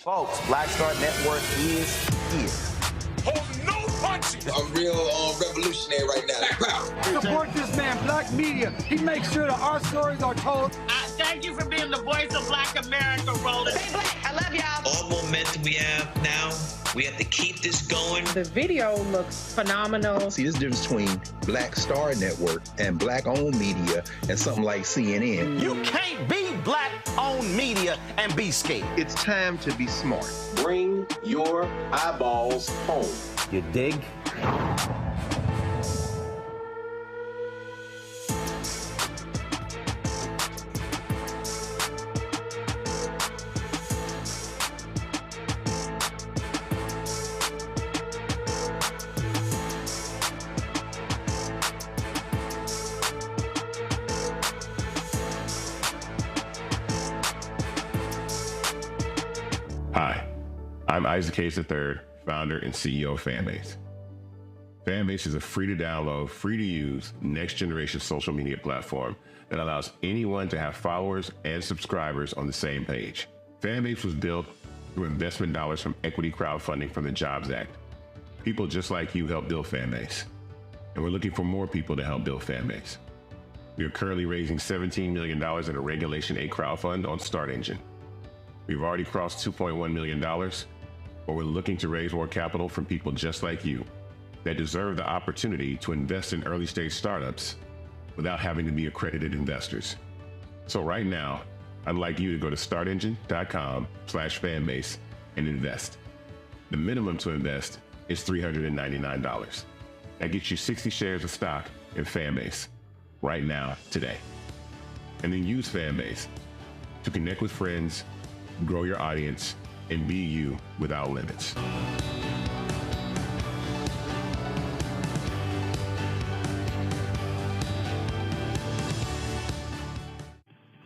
Folks, Black Star Network is here. Hold no punches! I'm real revolutionary right now. Support this man, Black Media. He makes sure that our stories are told. Thank you for being the voice of Black America, Roland. Stay black. I love y'all. All momentum we have now, we have to keep this going. The video looks phenomenal. See, this difference between Black Star Network and Black-owned media and something like CNN. You can't be Black-owned media and be scared. It's time to be smart. Bring your eyeballs home. You dig? Hi, I'm Isaac Hayes III, founder and CEO of Fanbase. Fanbase is a free-to-download, free-to-use, next-generation social media platform that allows anyone to have followers and subscribers on the same page. Fanbase was built through investment dollars from equity crowdfunding from the Jobs Act. People just like you helped build Fanbase, and we're looking for more people to help build Fanbase. We are currently raising $17 million in a Regulation A crowdfund on Start Engine. We've already crossed $2.1 million, but we're looking to raise more capital from people just like you that deserve the opportunity to invest in early stage startups without having to be accredited investors. So right now, I'd like you to go to startengine.com/fanbase and invest. The minimum to invest is $399. That gets you 60 shares of stock in Fanbase right now, today. And then use Fanbase to connect with friends, grow your audience, and be you without limits.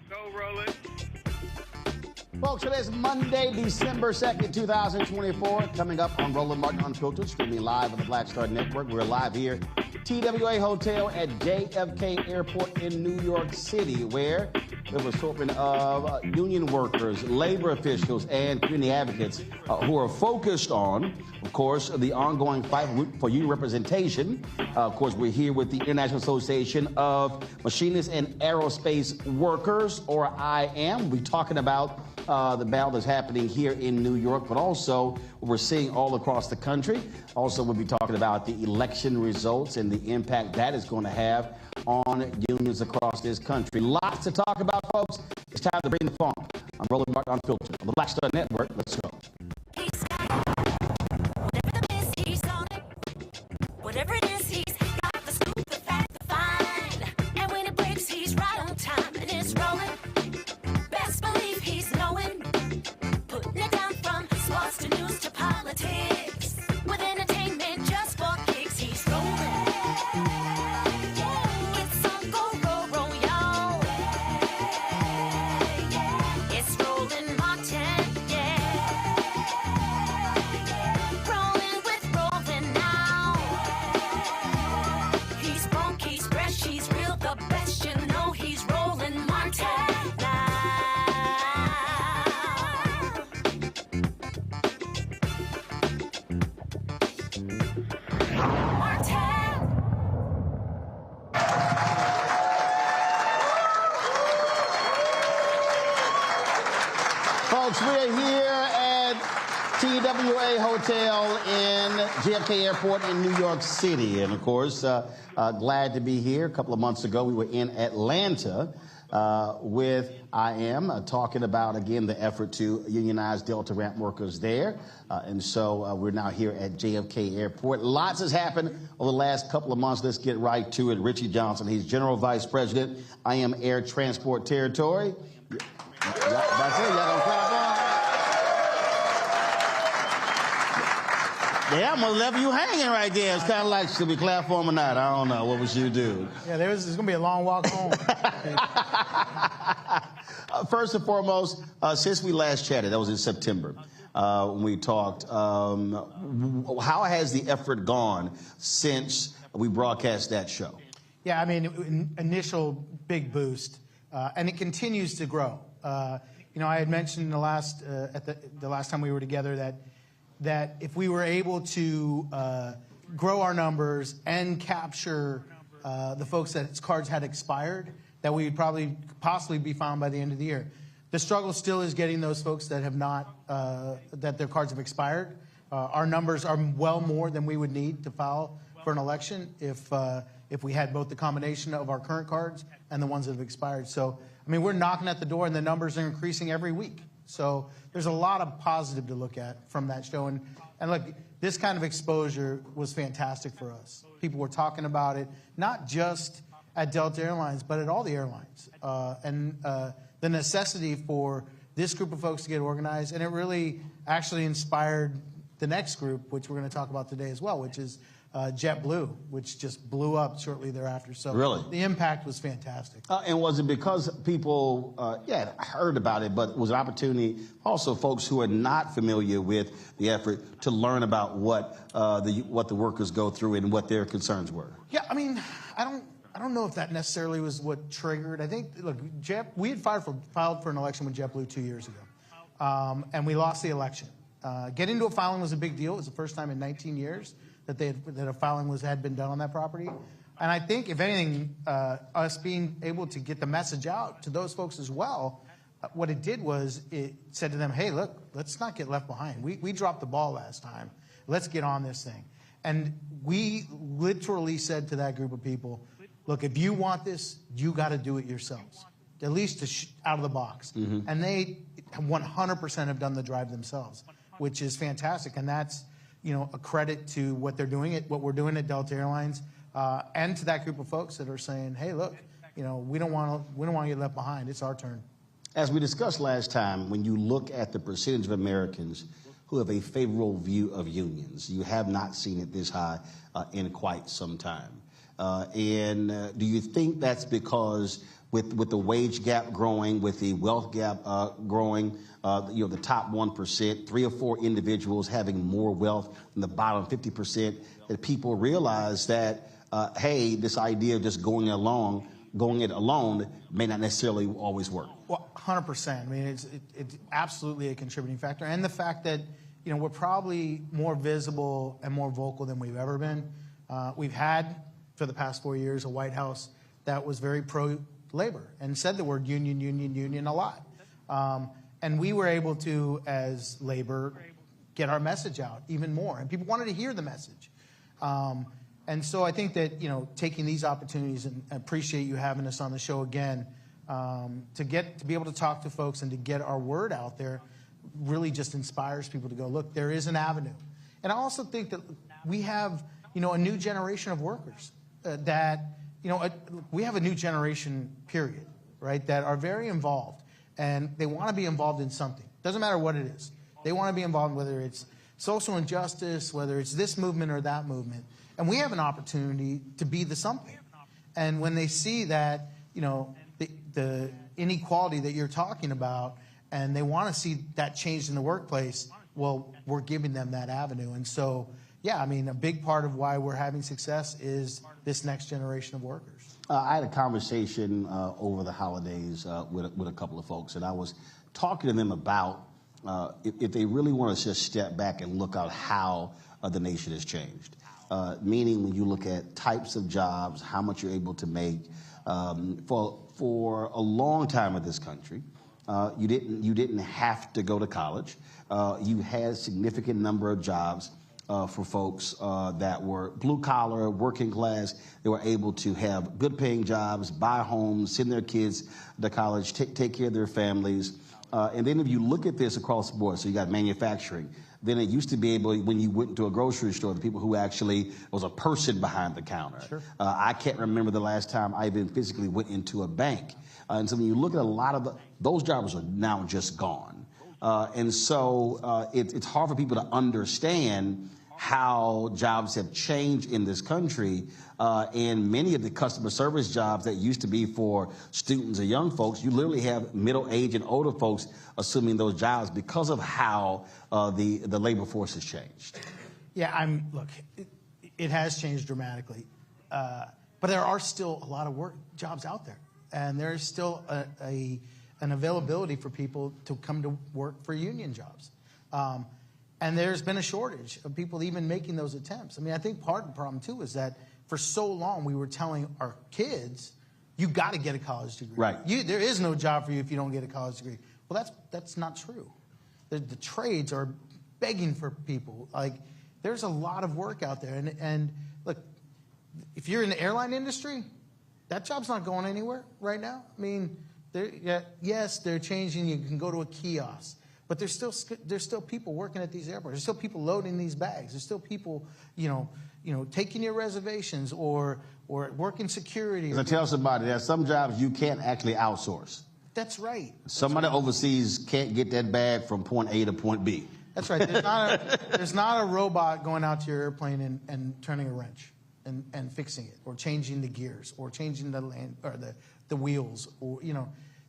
Go, Roland. Folks, today's Monday, December 2nd, 2024. Coming up on Roland Martin Unfiltered, streaming live on the Black Star Network. We're live here, TWA Hotel at JFK Airport in New York City, where there was assortment of union workers, labor officials, and community advocates who are focused on, of course, the ongoing fight for union representation. Of course, we're here with the International Association of Machinists and Aerospace Workers, or IAM. We're talking about the battle that's happening here in New York, but also what we're seeing all across the country. Also, we'll be talking about the election results and the impact that is going to have on unions across this country. Lots to talk about, folks. It's time to bring the funk. I'm Roland Martin Unfiltered on the Black Star Network. Let's go. Whatever it is, he's got the scoop, the fact, the find. And when it breaks, he's right on time and it's rolling. Best believe he's knowing. Putting it down from sports to news to politics. With entertainment just for kicks, he's rolling. It's on go, roll, y'all. It's Roland Martin, yeah. Rolling with Roland now. He's funk, he's fresh, he's real, the best, you know he's Roland Martin now. Martin. Folks, we're here at TWA Hotel in JFK Airport in New York City. And, of course, glad to be here. A couple of months ago, we were in Atlanta with IAM, talking about, again, the effort to unionize Delta ramp workers there. And so we're now here at JFK Airport. Lots has happened over the last couple of months. Let's get right to it. Richie Johnson, he's General Vice President, IAM Air Transport Territory. That's it. Y'all gonna clap on? Yeah, I'm gonna leave you hanging right there. It's kind of like, should we clap for him or not? I don't know. What would you do? Yeah, there's gonna be a long walk home. First and foremost, since we last chatted, that was in September, when we talked, how has the effort gone since we broadcast that show? Yeah, I mean, initial big boost, and it continues to grow. You know, I had mentioned the last time we were together that if we were able to grow our numbers and capture the folks that cards had expired, that we would possibly be found by the end of the year. The struggle still is getting those folks that have not, that their cards have expired. Our numbers are well more than we would need to file for an election if we had both the combination of our current cards and the ones that have expired. So, I mean, we're knocking at the door, and the numbers are increasing every week. So there's a lot of positive to look at from that show. And look, this kind of exposure was fantastic for us. People were talking about it, not just at Delta Airlines, but at all the airlines. And the necessity for this group of folks to get organized. And it really actually inspired the next group, which we're going to talk about today as well, which is JetBlue, which just blew up shortly thereafter. So really, the impact was fantastic. And was it because people, heard about it, but was an opportunity also folks who are not familiar with the effort to learn about what the workers go through and what their concerns were? Yeah, I mean, I don't know if that necessarily was what triggered. I think, look, we had filed for an election with JetBlue 2 years ago, and we lost the election. Getting to a filing was a big deal. It was the first time in 19 years that a filing had been done on that property. And I think, if anything, us being able to get the message out to those folks as well, what it did was it said to them, hey, look, let's not get left behind. We dropped the ball last time. Let's get on this thing. And we literally said to that group of people, look, if you want this, you got to do it yourselves, at least out of the box. Mm-hmm. And they 100% have done the drive themselves, which is fantastic. And that's, a credit to what they're doing, what we're doing at Delta Airlines, and to that group of folks that are saying, hey, look, we don't want to get left behind. It's our turn. As we discussed last time, when you look at the percentage of Americans who have a favorable view of unions, you have not seen it this high in quite some time. And do you think that's because with the wage gap growing, with the wealth gap growing, the top 1%, 3 or 4 individuals having more wealth than the bottom 50%, that people realize that, hey, this idea of just going it alone may not necessarily always work? Well, 100%. I mean, it's absolutely a contributing factor. And the fact that, we're probably more visible and more vocal than we've ever been. We've had, for the past 4 years, a White House that was very pro-labor and said the word union a lot. And we were able to, as labor, get our message out even more. And people wanted to hear the message. And so I think that, taking these opportunities, and appreciate you having us on the show again, to be able to talk to folks and to get our word out there really just inspires people to go, look, there is an avenue. And I also think that we have, a new generation of workers we have a new generation, period, right, that are very involved. And they want to be involved in something. Doesn't matter what it is. They want to be involved, whether it's social injustice, whether it's this movement or that movement. And we have an opportunity to be the something. And when they see that, the inequality that you're talking about, and they want to see that changed in the workplace, well, we're giving them that avenue. And so, yeah, I mean, a big part of why we're having success is this next generation of workers. I had a conversation over the holidays with a couple of folks, and I was talking to them about if they really want to just step back and look at how the nation has changed. Meaning, when you look at types of jobs, how much you're able to make. For a long time in this country, you didn't have to go to college. You had a significant number of jobs. For folks that were blue-collar, working class. They were able to have good-paying jobs, buy homes, send their kids to college, take care of their families. And then if you look at this across the board, so you got manufacturing. Then it used to be able, when you went to a grocery store, the people who actually was a person behind the counter. Sure. I can't remember the last time I even physically went into a bank. And so when you look at a lot of those jobs are now just gone. And so it's hard for people to understand how jobs have changed in this country. And many of the customer service jobs that used to be for students or young folks, you literally have middle-aged and older folks assuming those jobs because of how the labor force has changed. Yeah, look, it has changed dramatically. But there are still a lot of jobs out there. And there's still an availability for people to come to work for union jobs. And there's been a shortage of people even making those attempts. I mean, I think part of the problem, too, is that for so long we were telling our kids, you got to get a college degree. Right. There is no job for you if you don't get a college degree. Well, that's not true. The trades are begging for people. Like, there's a lot of work out there. And look, if you're in the airline industry, that job's not going anywhere right now. I mean, yes, they're changing. You can go to a kiosk. But there's still people working at these airports. There's still people loading these bags. There's still people, taking your reservations or working security. As I tell somebody, there are some jobs you can't actually outsource. That's right. Somebody overseas can't get that bag from point A to point B. That's right. There's not a robot going out to your airplane and turning a wrench and fixing it, or changing the gears, or changing the wheels, or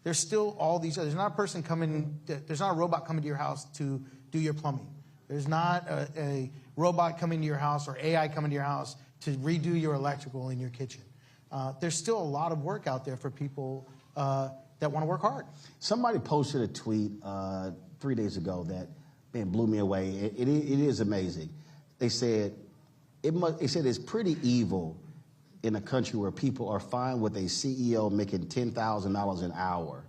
There's still all these. There's not a person coming. There's not a robot coming to your house to do your plumbing. There's not a robot coming to your house or AI coming to your house to redo your electrical in your kitchen. There's still a lot of work out there for people that want to work hard. Somebody posted a tweet 3 days ago that blew me away. It is amazing. They said it's pretty evil in a country where people are fine with a CEO making $10,000 an hour,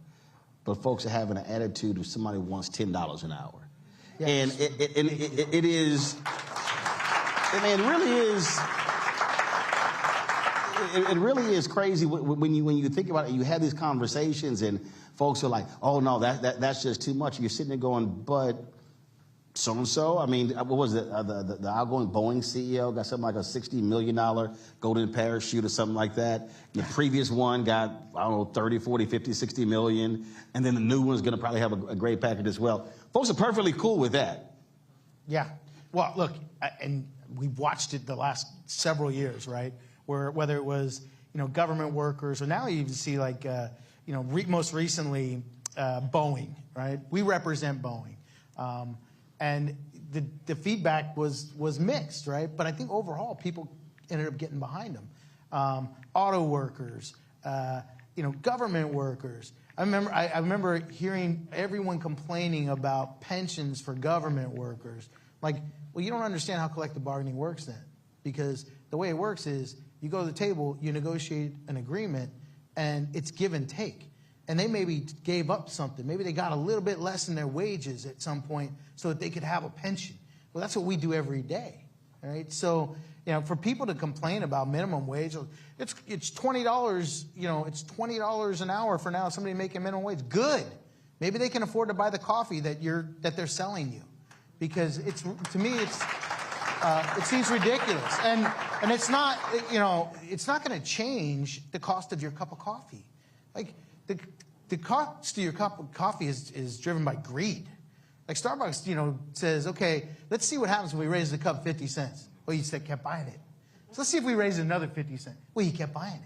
but folks are having an attitude of somebody who wants $10 an hour. Yes. And it is, it really is. It really is crazy when you think about it. You have these conversations and folks are like, "Oh no, that's just too much." You're sitting there going, "But so and so." I mean, what was it? The outgoing Boeing CEO got something like a $60 million golden parachute or something like that. The previous one got, I don't know, 30, 40, 50, 60 million, and then the new one's going to probably have a great package as well. Folks are perfectly cool with that. Yeah. Well, look, and we've watched it the last several years, right? Where whether it was government workers, or now you even see like most recently Boeing, right? We represent Boeing, and the feedback was mixed, right? But I think overall people ended up getting behind them. Auto workers, government workers. I remember hearing everyone complaining about pensions for government workers. Like, well, you don't understand how collective bargaining works then, because the way it works is, you go to the table, you negotiate an agreement, and it's give and take. And they maybe gave up something. Maybe they got a little bit less in their wages at some point so that they could have a pension. Well, that's what we do every day, right? So, for people to complain about minimum wage, it's $20, it's $20 an hour for now, somebody making minimum wage. Good. Maybe they can afford to buy the coffee that they're selling you. Because to me, it seems ridiculous, and it's not, it's not going to change the cost of your cup of coffee. Like the cost of your cup of coffee is driven by greed. Like Starbucks, says, okay, let's see what happens when we raise the cup 50 cents. Well, you kept buying it. So let's see if we raise it another 50 cents. Well, you kept buying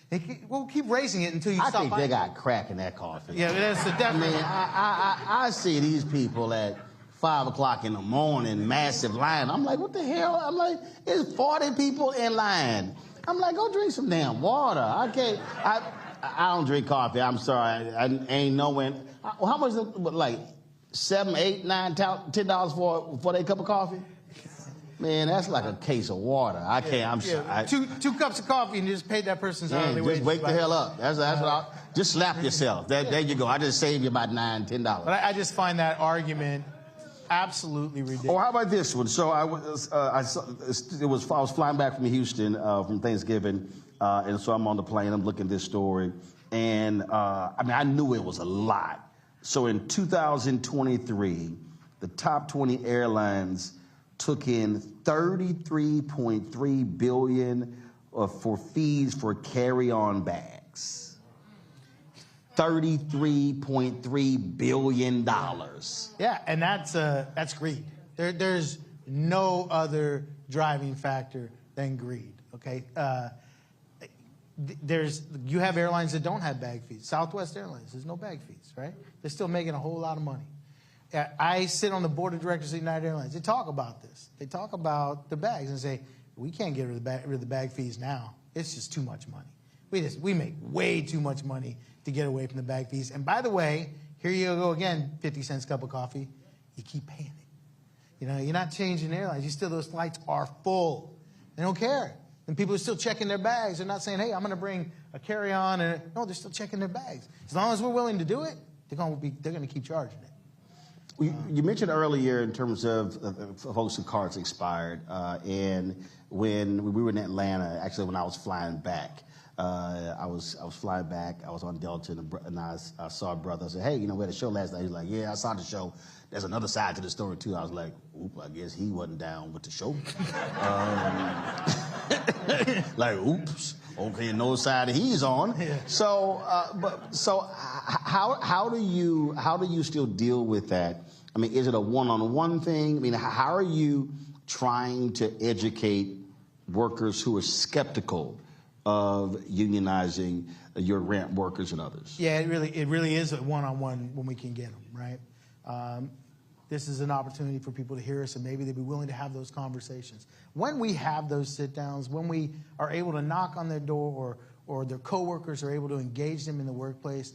it. We'll keep raising it until you stop buying it. I think they got crack in that coffee. Yeah, that's definitely. I mean, I see these people at 5 o'clock in the morning, massive line. I'm like, what the hell? I'm like, there's 40 people in line. I'm like, go drink some damn water. I can't. I don't drink coffee. I'm sorry. I ain't knowing. How much? Like $7, $8, $9, $10 for a cup of coffee? Man, that's like a case of water. I can't. I'm sorry. Two cups of coffee and you just paid that person's hourly wage. Just wake the hell up. That's what just slap yourself. There you go. I just saved you about $9, $10. But I just find that argument absolutely ridiculous. Oh, how about this one? So I was flying back from Houston from Thanksgiving, and so I'm on the plane. I'm looking at this story, and I knew it was a lot. So in 2023, the top 20 airlines took in $33.3 billion for fees for carry-on bags. $33.3 billion. Yeah, and that's greed. There's no other driving factor than greed. Okay, you have airlines that don't have bag fees. Southwest Airlines, there's no bag fees, right? They're still making a whole lot of money. I sit on the board of directors of United Airlines. They talk about this. They talk about the bags and say, we can't get rid of the bag fees now. It's just too much money. We make way too much money to get away from the bag fees. And by the way, here you go again, 50 cents cup of coffee. You keep paying it. You know, you're not changing airlines. Those flights are full. They don't care. And people are still checking their bags. They're not saying, hey, I'm going to bring a carry-on. No, they're still checking their bags. As long as we're willing to do it, they're going to keep charging it. You mentioned earlier in terms of folks whose cards expired, and when we were in Atlanta, actually when I was flying back, I was flying back. I was on Delta, and I saw a brother. I said, hey, you know, we had a show last night. He's like, yeah, I saw the show. There's another side to the story, too. I was like, oop, I guess he wasn't down with the show. Like, oops, okay, no side he's on. Yeah. So how do you still deal with that? I mean, is it a one-on-one thing? I mean, how are you trying to educate workers who are skeptical of unionizing your ramp workers and others? Yeah, it really is a one-on-one when we can get them, right? This is an opportunity for people to hear us, and maybe they'd be willing to have those conversations. When we have those sit-downs, when we are able to knock on their door or their coworkers are able to engage them in the workplace,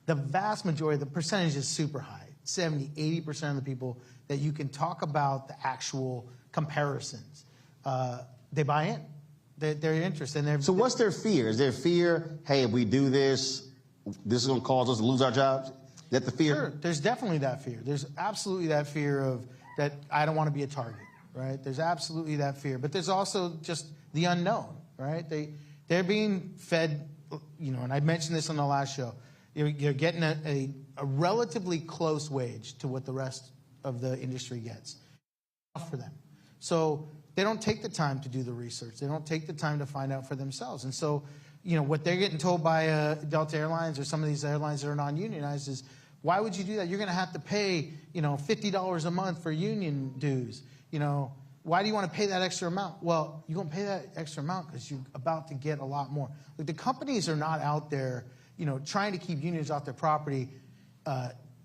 the vast majority, the percentage is super high. 70, 80% of the people that you can talk about the actual comparisons, they buy in. They're interested. So what's their fear? Is their fear, hey, if we do this, this is going to cause us to lose our jobs? Is that the fear? Sure, there's definitely that fear. There's absolutely that fear of that I don't want to be a target, right? There's absolutely that fear. But there's also just the unknown, right? They're being fed, you know, and I mentioned this on the last show. You're getting a relatively close wage to what the rest of the industry gets for them. So they don't take the time to do the research. They don't take the time to find out for themselves. And so, you know, what they're getting told by Delta Airlines or some of these airlines that are non-unionized is, why would you do that? You're going to have to pay, you know, $50 a month for union dues. You know, why do you want to pay that extra amount? Well, you're going to pay that extra amount because you're about to get a lot more. Like, the companies are not out there, you know, trying to keep unions off their property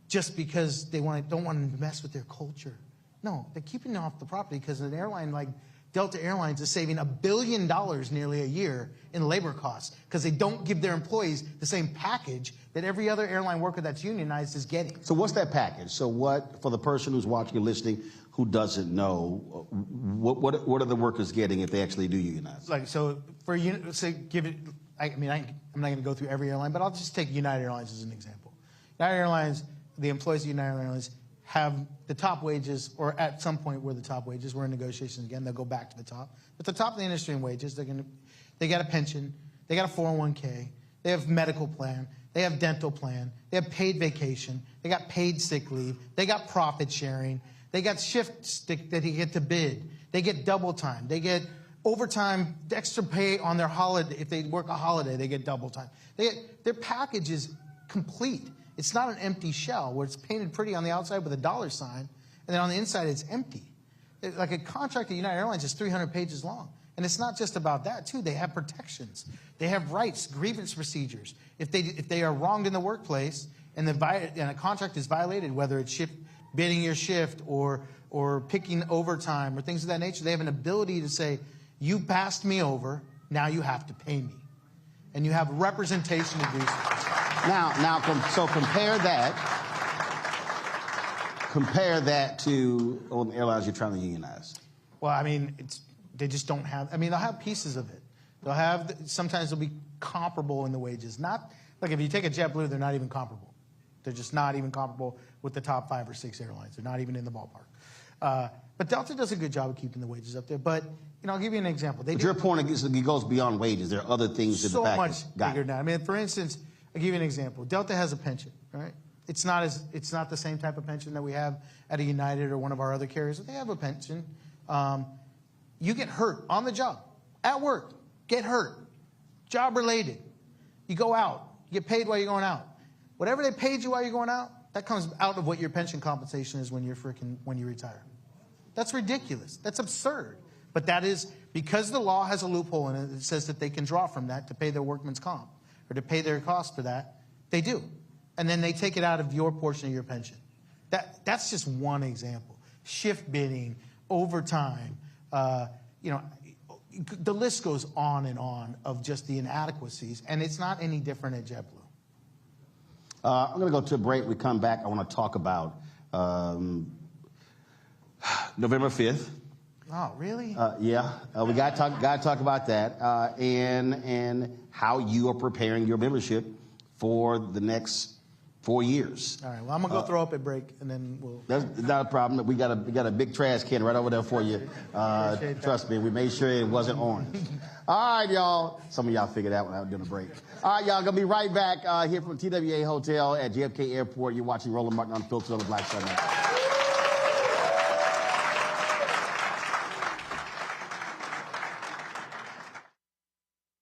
just because they don't want to mess with their culture. No, they're keeping them off the property because an airline like Delta Airlines is saving $1 billion nearly a year in labor costs because they don't give their employees the same package that every other airline worker that's unionized is getting. So what's that package? So what, for the person who's watching and listening who doesn't know, what are the workers getting if they actually do unionize? Like, so for say, give it. I'm not going to go through every airline, but I'll just take United Airlines as an example. United Airlines, the employees of United Airlines have the top wages, or at some point were the top wages. We're in negotiations again. They'll go back to the top. But the top of the industry in wages, they got a pension, they got a 401k, they have medical plan, they have dental plan, they have paid vacation, they got paid sick leave, they got profit sharing, they got shifts that they get to bid, they get double time, they get overtime, extra pay on their holiday. If they work a holiday, they get double time. Their package is complete. It's not an empty shell where it's painted pretty on the outside with a dollar sign, and then on the inside it's empty. Like, a contract at United Airlines is 300 pages long. And it's not just about that, too. They have protections. They have rights, grievance procedures. If they are wronged in the workplace and a contract is violated, whether it's bidding your shift or picking overtime or things of that nature, they have an ability to say, you passed me over, now you have to pay me. And you have representation to do so. So compare that to the airlines you're trying to unionize. Well, I mean, they just don't have. I mean, they'll have pieces of it. Sometimes they'll be comparable in the wages. Not like, if you take a JetBlue, they're not even comparable. They're just not even comparable with the top 5 or 6 airlines. They're not even in the ballpark. But Delta does a good job of keeping the wages up there. But, you know, I'll give you an example. But your point goes beyond wages. There are other things in the package. So much bigger now. I mean, for instance, I'll give you an example. Delta has a pension, right? It's not the same type of pension that we have at a United or one of our other carriers. They have a pension. You get hurt on the job, at work, get hurt, job related. You go out, you get paid while you're going out. Whatever they paid you while you're going out, that comes out of what your pension compensation is when you retire. That's ridiculous. That's absurd. But that is because the law has a loophole in it that says that they can draw from that to pay their workman's comp or to pay their costs for that. They do. And then they take it out of your portion of your pension. That's just one example. Shift bidding, overtime, the list goes on and on of just the inadequacies, and it's not any different at JetBlue. I'm going to go to a break. We come back. I want to talk about November 5th. Oh, really? Yeah, we got to talk about that and how you are preparing your membership for the next 4 years. All right. Well, I'm gonna go throw up at break, and then we'll. That's not a problem. We got a big trash can right over there for you. Trust me, we made sure it wasn't orange. All right, y'all. Some of y'all figured that one out during the break. All right, y'all. Gonna be right back here from TWA Hotel at JFK Airport. You're watching Roland Martin Unfiltered on the Black Star Network.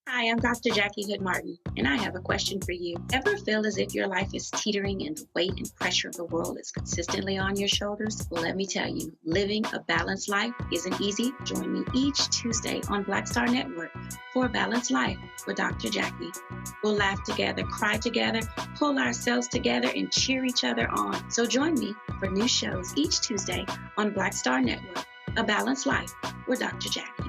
Hi, I'm Dr. Jackie Hood Martin, and I have a question for you. Ever feel as if your life is teetering and the weight and pressure of the world is consistently on your shoulders? Well, let me tell you, living a balanced life isn't easy. Join me each Tuesday on Black Star Network for A Balanced Life with Dr. Jackie. We'll laugh together, cry together, pull ourselves together, and cheer each other on. So join me for new shows each Tuesday on Black Star Network, A Balanced Life with Dr. Jackie.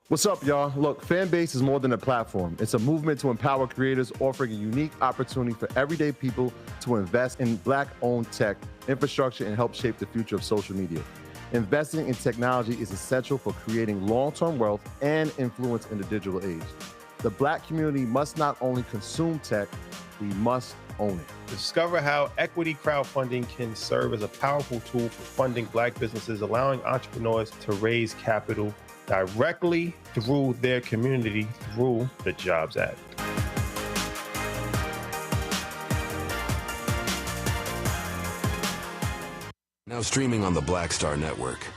What's up, y'all? Look, Fanbase is more than a platform. It's a movement to empower creators, offering a unique opportunity for everyday people to invest in Black-owned tech, infrastructure, and help shape the future of social media. Investing in technology is essential for creating long-term wealth and influence in the digital age. The Black community must not only consume tech, we must own it. Discover how equity crowdfunding can serve as a powerful tool for funding Black businesses, allowing entrepreneurs to raise capital directly through their community through the Jobs Act. Now streaming on the Black Star Network.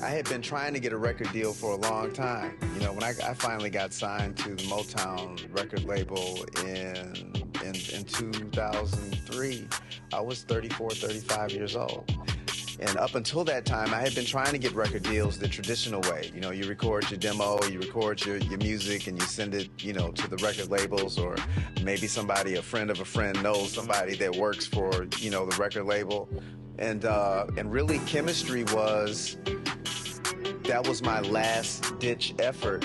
I had been trying to get a record deal for a long time. You know, when I finally got signed to the Motown record label in 2003, I was 34, 35 years old. And up until that time, I had been trying to get record deals the traditional way. You know, you record your demo, you record your music, and you send it, you know, to the record labels, or maybe somebody, a friend of a friend, knows somebody that works for, you know, the record label. And really, chemistry that was my last-ditch effort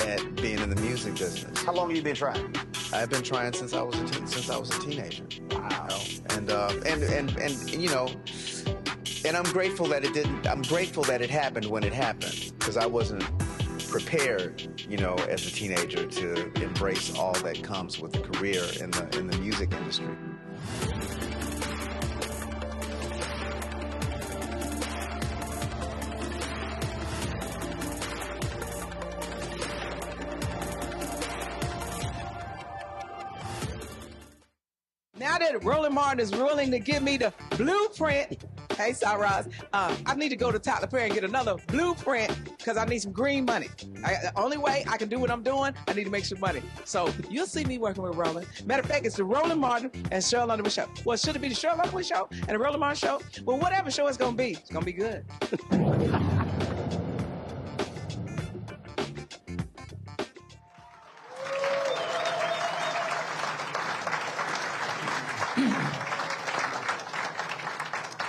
at being in the music business. How long have you been trying? I've been trying since I was a teenager. Wow. You know? And you know. And I'm grateful that it didn't. I'm grateful that it happened when it happened, because I wasn't prepared, you know, as a teenager to embrace all that comes with a career in the music industry. Now that Roland Martin is willing to give me the blueprint, hey, Cyrus, I need to go to Tyler Perry and get another blueprint because I need some green money. The only way I can do what I'm doing, I need to make some money. So you'll see me working with Roland. Matter of fact, it's the Roland Martin and Cheryl Underwood show. Well, should it be the Cheryl Underwood show and the Roland Martin show? Well, whatever show it's going to be good.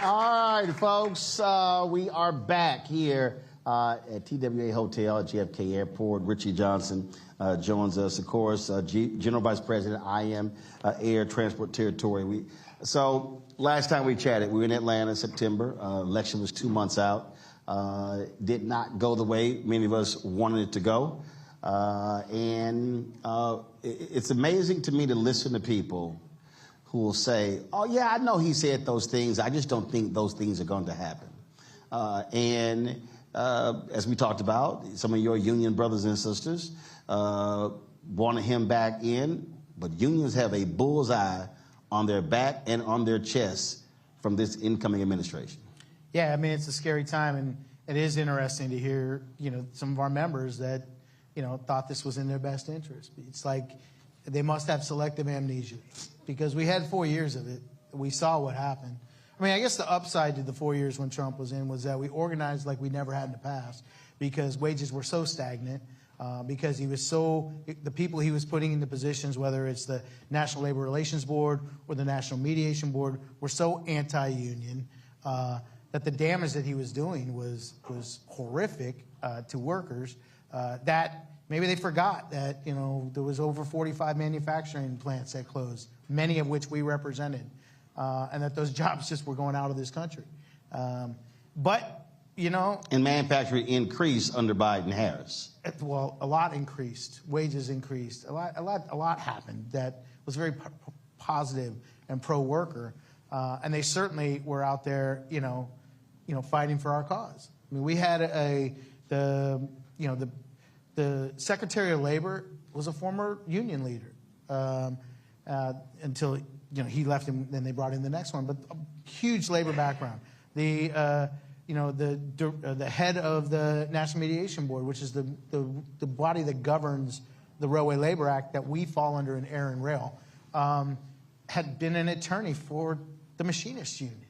All right, folks, we are back here at TWA Hotel at JFK Airport. Richie Johnson joins us, of course, General Vice President, IAM Air Transport Territory. So last time we chatted, we were in Atlanta in September. Election was 2 months out. Did not go the way many of us wanted it to go. It's amazing to me to listen to people who will say, oh, yeah, I know he said those things. I just don't think those things are going to happen. As we talked about, some of your union brothers and sisters wanted him back in, but unions have a bullseye on their back and on their chest from this incoming administration. Yeah, I mean, it's a scary time, and it is interesting to hear, you know, some of our members that, you know, thought this was in their best interest. It's like they must have selective amnesia, because we had 4 years of it. We saw what happened. I mean, I guess the upside to the 4 years when Trump was in was that we organized like we never had in the past, because wages were so stagnant. because the people he was putting into positions, whether it's the National Labor Relations Board or the National Mediation Board, were so anti-union that the damage that he was doing was horrific to workers. That maybe they forgot that there was over 45 manufacturing plants that closed, many of which we represented, and that those jobs just were going out of this country. And manufacturing increased under Biden-Harris. Well, a lot increased. Wages increased. A lot happened that was very positive and pro-worker, and they certainly were out there, fighting for our cause. I mean, we had the Secretary of Labor was a former union leader until he left, and then they brought in the next one. But a huge labor background. The head of the National Mediation Board, which is the body that governs the Railway Labor Act that we fall under in Air and Rail, had been an attorney for the Machinists Union.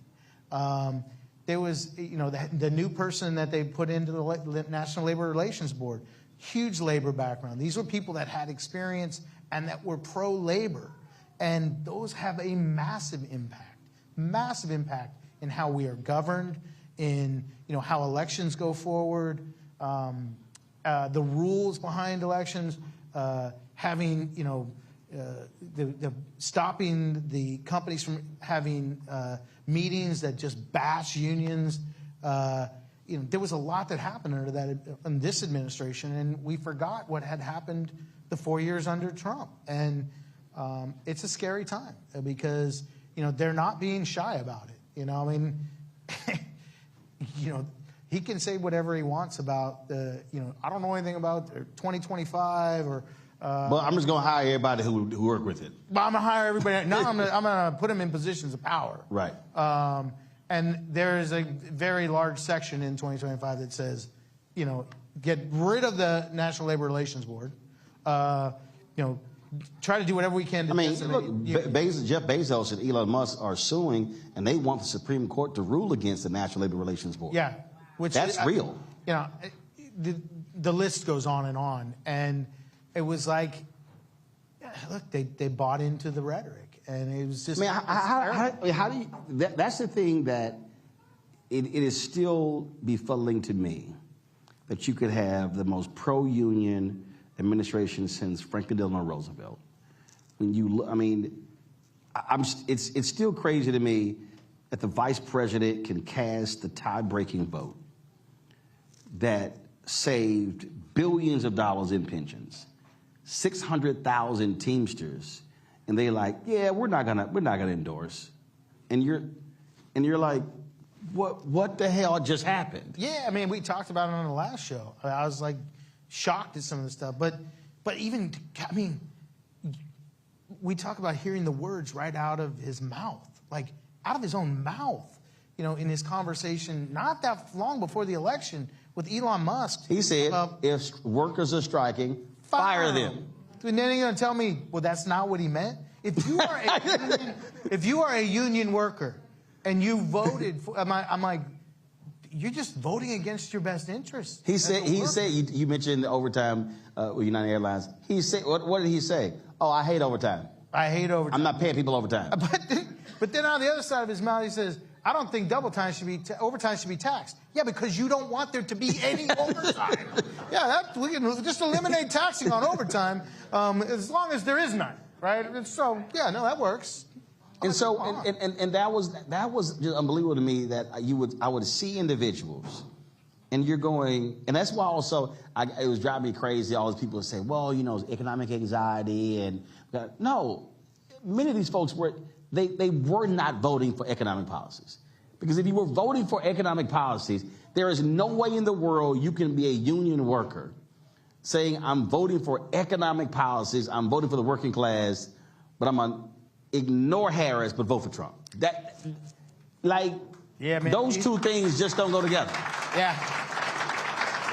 There was, the new person that they put into the National Labor Relations Board, huge labor background. These were people that had experience and that were pro-labor. And those have a massive impact in how we are governed, in how elections go forward, the rules behind elections, having stopping the companies from having meetings that just bash unions. There was a lot that happened under that in this administration, and we forgot what had happened the 4 years under Trump. And it's a scary time because they're not being shy about it. He can say whatever he wants about I don't know anything about 2025 or. Well, I'm just going to hire everybody who work with it. But I'm going to hire everybody. Now I'm going to put them in positions of power. Right. And there is a very large section in 2025 that says, get rid of the National Labor Relations Board. Try to do whatever we can to look, Jeff Bezos and Elon Musk are suing, and they want the Supreme Court to rule against the National Labor Relations Board. Yeah. That's real. The list goes on. And it was like, look, they bought into the rhetoric. And it was just... how do you... That's the thing that it is still befuddling to me, that you could have the most pro-union administration since Franklin Delano Roosevelt. It's still crazy to me that the vice president can cast the tie-breaking vote that saved billions of dollars in pensions, 600,000 Teamsters, and they're like, yeah, we're not gonna endorse, and you're like, what the hell just happened? Yeah, we talked about it on the last show. I was like shocked at some of the stuff, but even we talk about hearing the words right out of his mouth, like out of his own mouth, in his conversation not that long before the election with Elon Musk. He said, if workers are striking, fire them. And then you're going to tell me, well, that's not what he meant? If you are a union worker and you voted for, I'm like, you're just voting against your best interest. He said, you mentioned the overtime with United Airlines. He said, what did he say? Oh, I hate overtime. I hate overtime. I'm not paying people overtime. But then on the other side of his mouth, he says, I don't think overtime should be taxed. Yeah, because you don't want there to be any overtime. We can just eliminate taxing on overtime as long as there is none, right? And so, that works. And so, and that was just unbelievable to me that I would see individuals, and you're going, and that's why also it was driving me crazy. All these people would say, well, economic anxiety, and no, many of these folks were not voting for economic policies, because if you were voting for economic policies, there is no way in the world you can be a union worker saying I'm voting for economic policies, I'm voting for the working class, but I'm on. Ignore Harris, but vote for Trump. Those two things just don't go together. Yeah.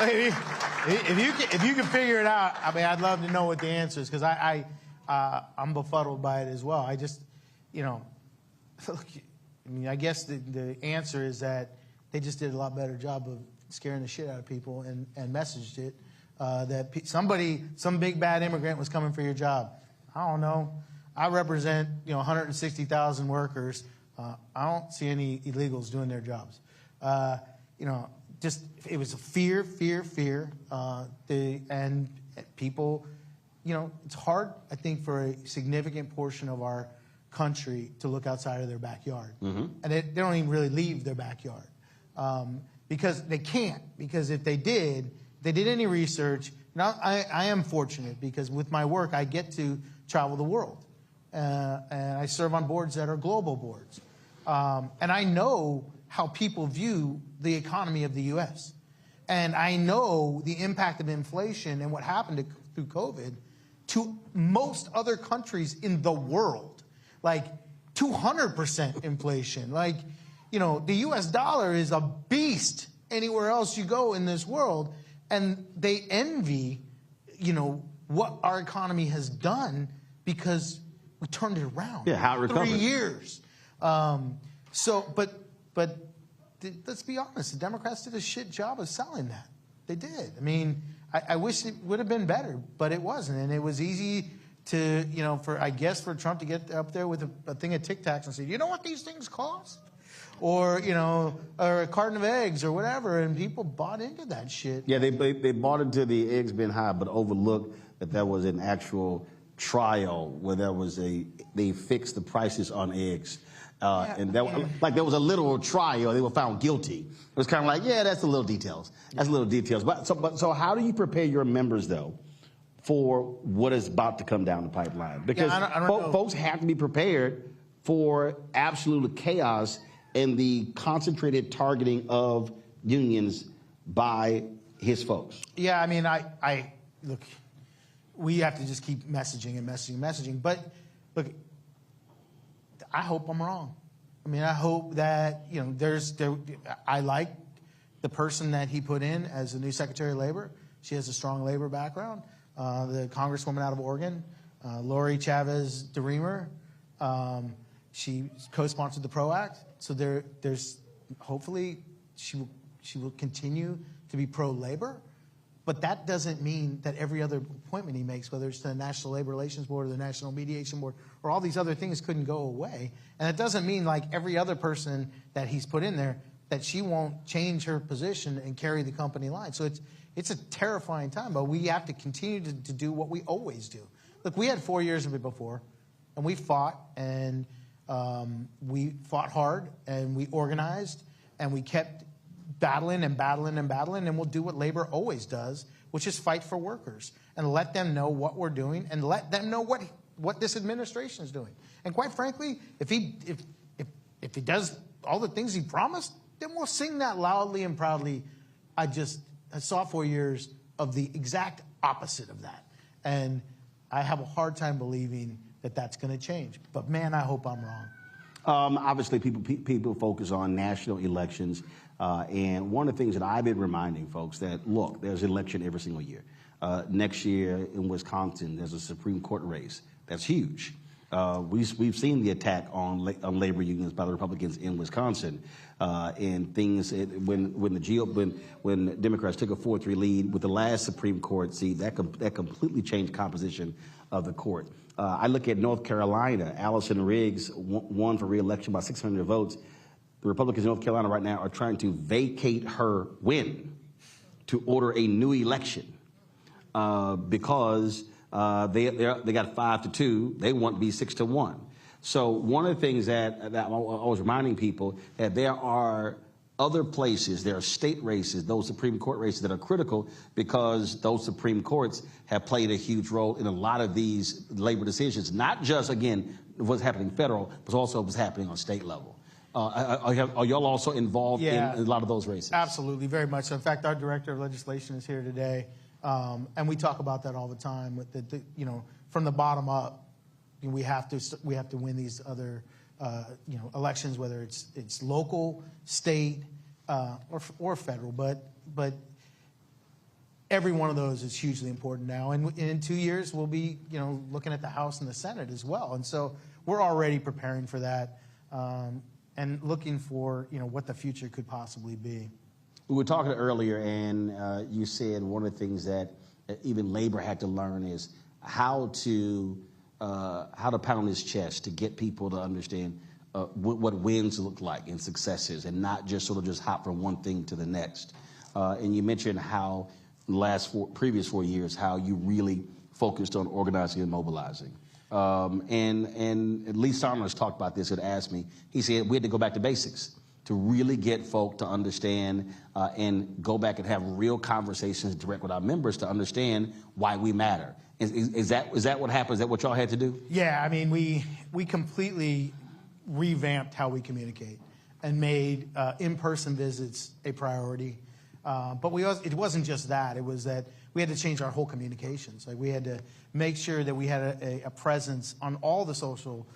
If you can figure it out, I'd love to know what the answer is, because I'm befuddled by it as well. I just, I guess the answer is that they just did a lot better job of scaring the shit out of people and messaged it. that some big bad immigrant was coming for your job. I don't know. I represent 160,000 workers. I don't see any illegals doing their jobs. Just it was a fear. And people, it's hard, I think, for a significant portion of our country to look outside of their backyard. Mm-hmm. And they don't even really leave their backyard because they can't. Because if they did any research, now I am fortunate because with my work I get to travel the world. And I serve on boards that are global boards. And I know how people view the economy of the U.S. And I know the impact of inflation and what happened through COVID to most other countries in the world. Like 200% inflation. Like, the U.S. dollar is a beast anywhere else you go in this world. And they envy, what our economy has done because we turned it around. Yeah, how it recovered. 3 years. But let's be honest. The Democrats did a shit job of selling that. They did. I mean, I wish it would have been better, but it wasn't. And it was easy to, for Trump to get up there with a thing of Tic Tacs and say, you know what these things cost? Or a carton of eggs or whatever. And people bought into that shit. Yeah, they bought into the eggs being high, but overlooked that there was an actual trial where they fixed the prices on eggs. And there was a literal trial. They were found guilty. It was kind of like, that's the little details. That's little details. So how do you prepare your members, though, for what is about to come down the pipeline? Because I don't know. Folks have to be prepared for absolute chaos and the concentrated targeting of unions by his folks. Yeah, I mean, I look, we have to just keep messaging. But look, I hope I'm wrong. I mean, I hope that, I like the person that he put in as the new Secretary of Labor. She has a strong labor background. The Congresswoman out of Oregon, Lori Chavez DeRemer, she co-sponsored the PRO Act. So there's hopefully she will continue to be pro-labor. But that doesn't mean that every other appointment he makes, whether it's the National Labor Relations Board or the National Mediation Board or all these other things, couldn't go away. And it doesn't mean like every other person that he's put in there that she won't change her position and carry the company line. So it's a terrifying time, but we have to continue to do what we always do. Look, we had 4 years of it before, and we fought, and we fought hard, and we organized, and we kept battling, and we'll do what labor always does, which is fight for workers and let them know what we're doing and let them know what this administration is doing. And quite frankly, if he does all the things he promised, then we'll sing that loudly and proudly. I saw 4 years of the exact opposite of that. And I have a hard time believing that that's going to change. But man, I hope I'm wrong. Obviously, people focus on national elections. And one of the things that I've been reminding folks that, look, there's an election every single year. Next year in Wisconsin, there's a Supreme Court race. That's huge. We've seen the attack on labor unions by the Republicans in Wisconsin, and things when Democrats took a 4-3 lead with the last Supreme Court seat, that completely changed the composition of the court. I look at North Carolina. Allison Riggs won for re-election by 600 votes. The Republicans in North Carolina right now are trying to vacate her win to order a new election because they got 5-2. They want to be 6-1. So one of the things that I was reminding people that there are other places, there are state races, those Supreme Court races that are critical because those Supreme Courts have played a huge role in a lot of these labor decisions, not just, again, what's happening federal, but also what's happening on state level. Are y'all also involved in a lot of those races? Absolutely, very much so. In fact, our director of legislation is here today, and we talk about that all the time. With from the bottom up, we have to win these other elections, whether it's local, state, or federal. But every one of those is hugely important now. And in 2 years, we'll be looking at the House and the Senate as well. And so we're already preparing for that. And looking for, what the future could possibly be. We were talking earlier, and you said one of the things that even labor had to learn is how to pound his chest to get people to understand what wins look like and successes, and not just sort of just hop from one thing to the next. And you mentioned how previous 4 years, how you really focused on organizing and mobilizing. And Lee Saunders talked about this and asked me, he said we had to go back to basics to really get folk to understand and go back and have real conversations direct with our members to understand why we matter. Is that what happened? Is that what y'all had to do? Yeah, I mean, we completely revamped how we communicate and made in-person visits a priority. But it wasn't just that. It was that we had to change our whole communications. Like, we had to make sure that we had a presence on all the social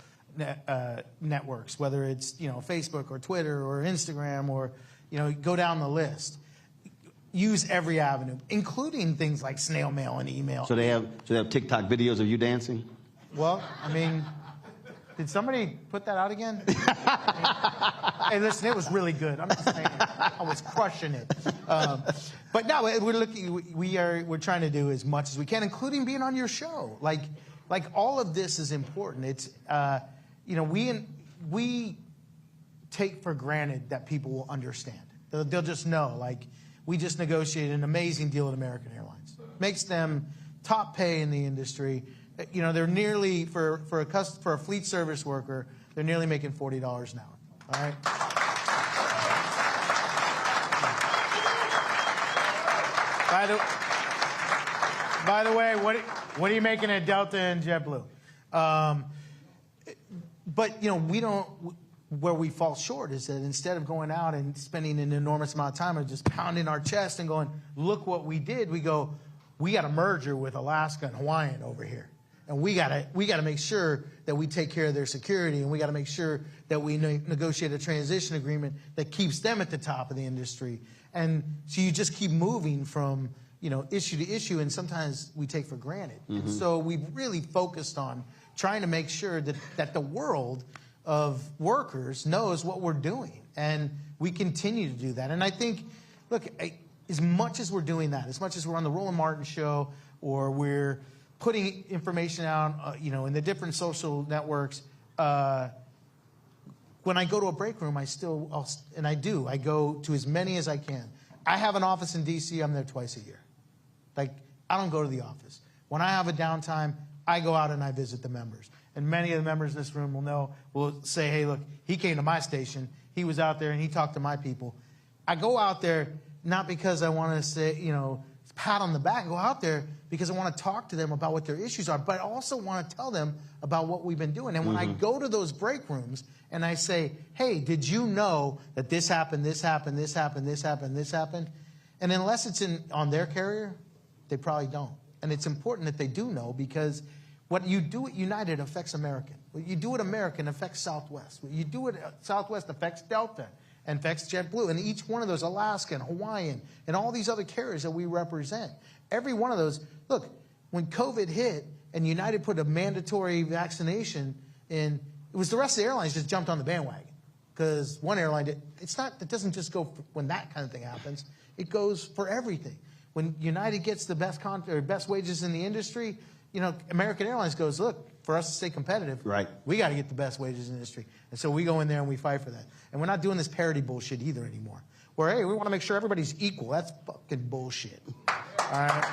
networks, whether it's, Facebook or Twitter or Instagram or, go down the list. Use every avenue, including things like snail mail and email. So they have TikTok videos of you dancing? Well, I mean, did somebody put that out again? Hey, listen, it was really good. I'm just saying, I was crushing it. But no, we're trying to do as much as we can, including being on your show. Like all of this is important. It's, we take for granted that people will understand. They'll just know. Like, we just negotiated an amazing deal with American Airlines. Makes them top pay in the industry. They're nearly, for a fleet service worker, they're nearly making $40 an hour. All right? By the way, what are you making at Delta and JetBlue? But we don't. Where we fall short is that instead of going out and spending an enormous amount of time and just pounding our chest and going, look what we did, we go, we got a merger with Alaska and Hawaiian over here. And we gotta make sure that we take care of their security, and we gotta make sure that we negotiate a transition agreement that keeps them at the top of the industry. And so you just keep moving from issue to issue, and sometimes we take for granted. Mm-hmm. So we've really focused on trying to make sure that the world of workers knows what we're doing, and we continue to do that. And I think, look, as much as we're doing that, as much as we're on the Roland Martin show, or we're putting information out, in the different social networks, when I go to a break room, I go to as many as I can. I have an office in D.C. I'm there twice a year. Like, I don't go to the office. When I have a downtime, I go out and I visit the members. And many of the members in this room will say, hey, look, he came to my station. He was out there and he talked to my people. I go out there not because I want to say, pat on the back. I go out there because I want to talk to them about what their issues are, but I also want to tell them about what we've been doing. And when I go to those break rooms and I say, hey, did you know that this happened, this happened, this happened, this happened, this happened? And unless it's on their carrier, they probably don't. And it's important that they do know, because what you do at United affects American. What you do at American affects Southwest. What you do at Southwest affects Delta and affects JetBlue. And each one of those, Alaska and Hawaiian and all these other carriers that we represent, every one of those, look, when COVID hit and United put a mandatory vaccination in, it was the rest of the airlines just jumped on the bandwagon. Because one airline did. It doesn't just go when that kind of thing happens. It goes for everything. When United gets the best wages in the industry, American Airlines goes, look, for us to stay competitive, right, we got to get the best wages in the industry. And so we go in there and we fight for that. And we're not doing this parity bullshit either anymore. Where, hey, we want to make sure everybody's equal. That's fucking bullshit. All right?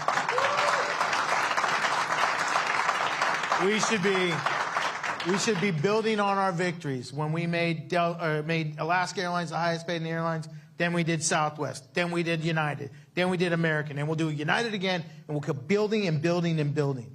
We should be building on our victories. When we made Alaska Airlines the highest paid in the airlines, then we did Southwest, then we did United, then we did American, and we'll do United again, and we'll keep building and building and building.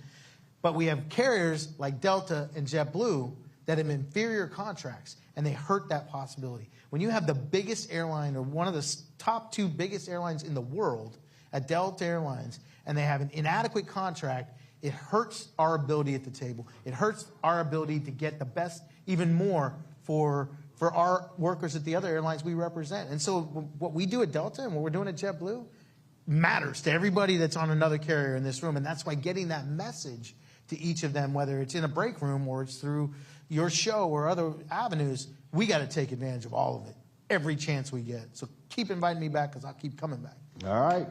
But we have carriers like Delta and JetBlue that have inferior contracts, and they hurt that possibility. When you have the biggest airline, or one of the top two biggest airlines in the world at Delta Airlines, and they have an inadequate contract, it hurts our ability at the table. It hurts our ability to get the best, even more, for our workers at the other airlines we represent. And so what we do at Delta and what we're doing at JetBlue matters to everybody that's on another carrier in this room. And that's why getting that message to each of them, whether it's in a break room or it's through your show or other avenues, we got to take advantage of all of it every chance we get. So keep inviting me back, because I'll keep coming back. All right.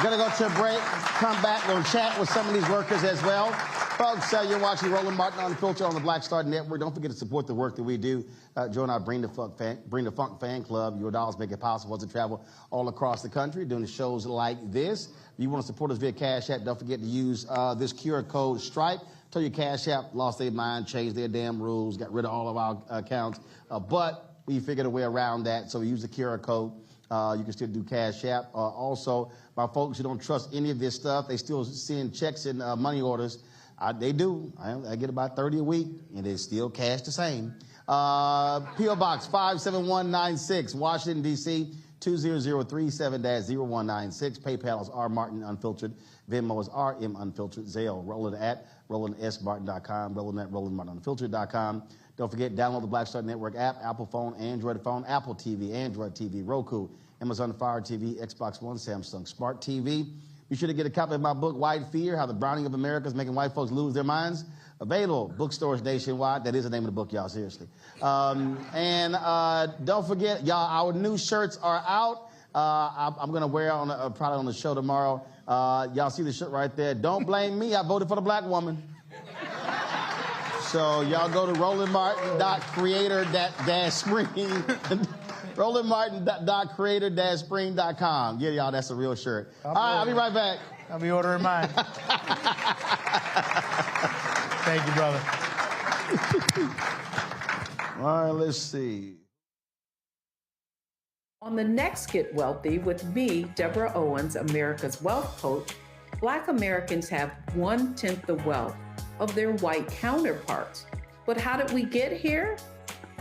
Gonna go to a break, come back, we'll chat with some of these workers as well. Folks, you're watching Roland Martin Unfiltered on the Black Star Network. Don't forget to support the work that we do. Join our Bring the Funk fan club. Your dollars make it possible to travel all across the country doing shows like this. If you want to support us via Cash App, don't forget to use this QR code Stripe. Tell your Cash App lost their mind, changed their damn rules, got rid of all of our accounts. But we figured a way around that, so we use the QR code. You can still do Cash App. Also, my folks who don't trust any of this stuff, they still send checks and money orders. They do. I get about 30 a week, and they still cash the same. P.O. Box 57196, Washington, D.C., 20037-0196. PayPal is R Martin Unfiltered. Venmo is RM Unfiltered. Zelle, Roland at RolandSMartin.com. Roland at RolandMartinUnfiltered.com. Don't forget, download the Black Star Network app, Apple phone, Android phone, Apple TV, Android TV, Roku, Amazon Fire TV, Xbox One, Samsung Smart TV. Be sure to get a copy of my book, White Fear, How the Browning of America is Making White Folks Lose Their Minds. Available, bookstores nationwide. That is the name of the book, y'all, seriously. And don't forget, y'all, our new shirts are out. I'm going to wear it probably on the show tomorrow. Y'all see the shirt right there. Don't blame me. I voted for the black woman. So y'all go to RolandMartin.creator-spring. RolandMartin.creator-spring.com. Yeah, y'all, that's a real shirt. All right, I'll be right back. I'll be ordering mine. Thank you, brother. All right, let's see. On the next Get Wealthy with me, Deborah Owens, America's Wealth Coach, Black Americans have 1/10 the wealth of their white counterparts. But how did we get here?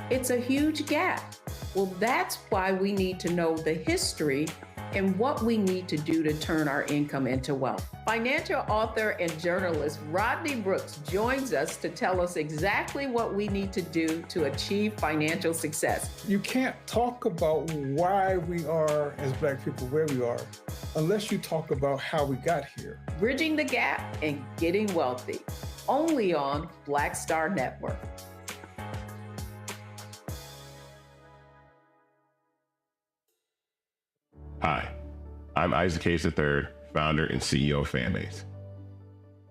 It's a huge gap. Well, that's why we need to know the history and what we need to do to turn our income into wealth. Financial author and journalist Rodney Brooks joins us to tell us exactly what we need to do to achieve financial success. You can't talk about why we are, as Black people, where we are, unless you talk about how we got here. Bridging the Gap and Getting Wealthy, only on Black Star Network. Hi, I'm Isaac Hayes III, founder and CEO of Fanbase.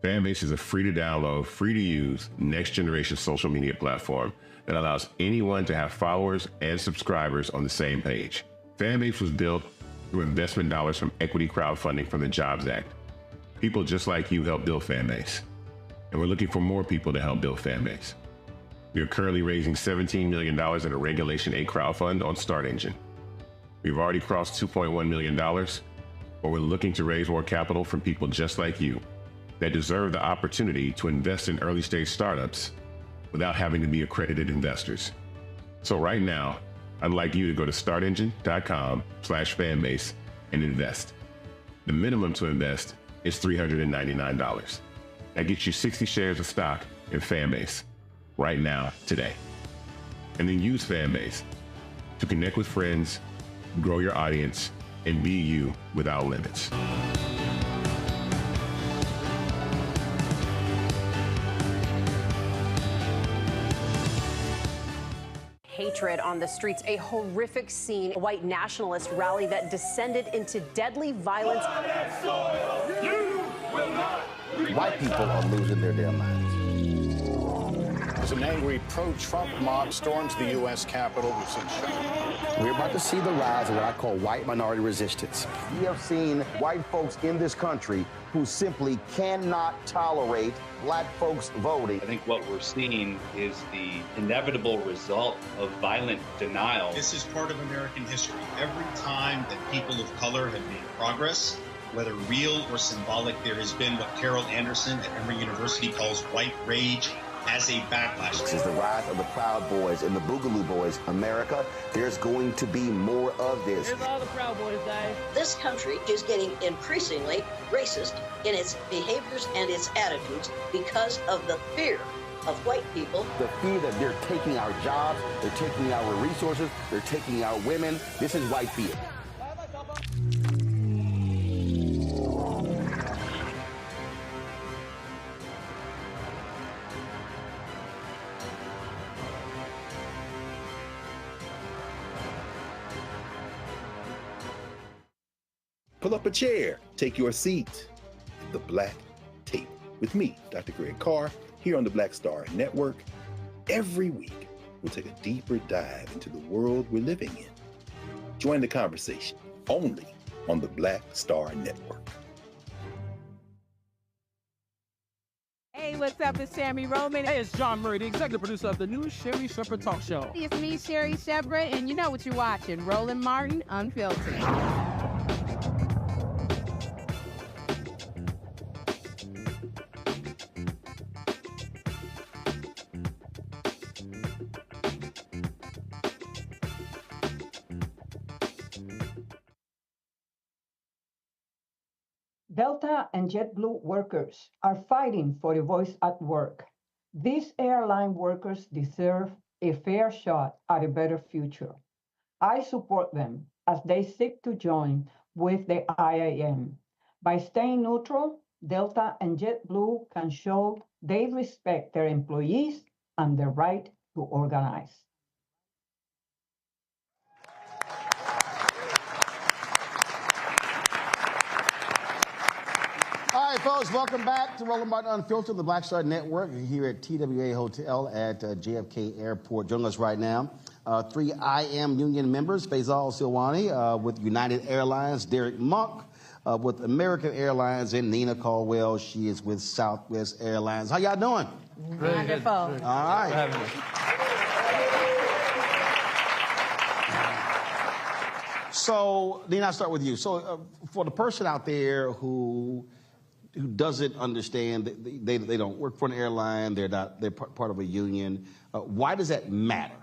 Fanbase is a free-to-download, free-to-use, next-generation social media platform that allows anyone to have followers and subscribers on the same page. Fanbase was built through investment dollars from equity crowdfunding from the Jobs Act. People just like you helped build Fanbase, and we're looking for more people to help build Fanbase. We are currently raising $17 million in a Regulation A crowdfund on Start Engine. We've already crossed $2.1 million, but we're looking to raise more capital from people just like you that deserve the opportunity to invest in early stage startups without having to be accredited investors. So right now, I'd like you to go to startengine.com/fanbase and invest. The minimum to invest is $399. That gets you 60 shares of stock in Fanbase right now, today. And then use Fanbase to connect with friends, grow your audience, and be you without limits. Hatred on the streets, a horrific scene, a white nationalist rally that descended into deadly violence. White people are losing their damn minds. As an angry pro-Trump mob storms the U.S. Capitol, we've seen shooting. We're about to see the rise of what I call white minority resistance. We have seen white folks in this country who simply cannot tolerate black folks voting. I think what we're seeing is the inevitable result of violent denial. This is part of American history. Every time that people of color have made progress, whether real or symbolic, there has been what Carol Anderson at Emory University calls white rage as a backlash. This is the rise of the Proud Boys and the Boogaloo Boys. America, there's going to be more of this. Here's all the Proud Boys, Dave. This country is getting increasingly racist in its behaviors and its attitudes because of the fear of white people. The fear that they're taking our jobs, they're taking our resources, they're taking our women. This is white fear. Pull up a chair. Take your seat at the Black Table with me, Dr. Greg Carr, here on the Black Star Network. Every week, we'll take a deeper dive into the world we're living in. Join the conversation only on the Black Star Network. Hey, what's up? It's Sammy Roman. Hey, it's John Murray, the executive producer of the new Sherry Shepherd Talk Show. It's me, Sherry Shepherd, and you know what you're watching, Roland Martin Unfiltered. Delta and JetBlue workers are fighting for a voice at work. These airline workers deserve a fair shot at a better future. I support them as they seek to join with the IAM. By staying neutral, Delta and JetBlue can show they respect their employees and their right to organize. All right, folks, welcome back to Roland Martin Unfiltered, the Black Star Network, here at TWA Hotel at JFK Airport. Joining us right now, 3 IAM union members, Faisal Silwani with United Airlines, Derek Monk with American Airlines, and Nina Caldwell. She is with Southwest Airlines. How y'all doing? Wonderful. All right. So, Nina, I'll start with you. So, for the person out there who doesn't understand that they don't work for an airline, they're part of a union, why does that matter?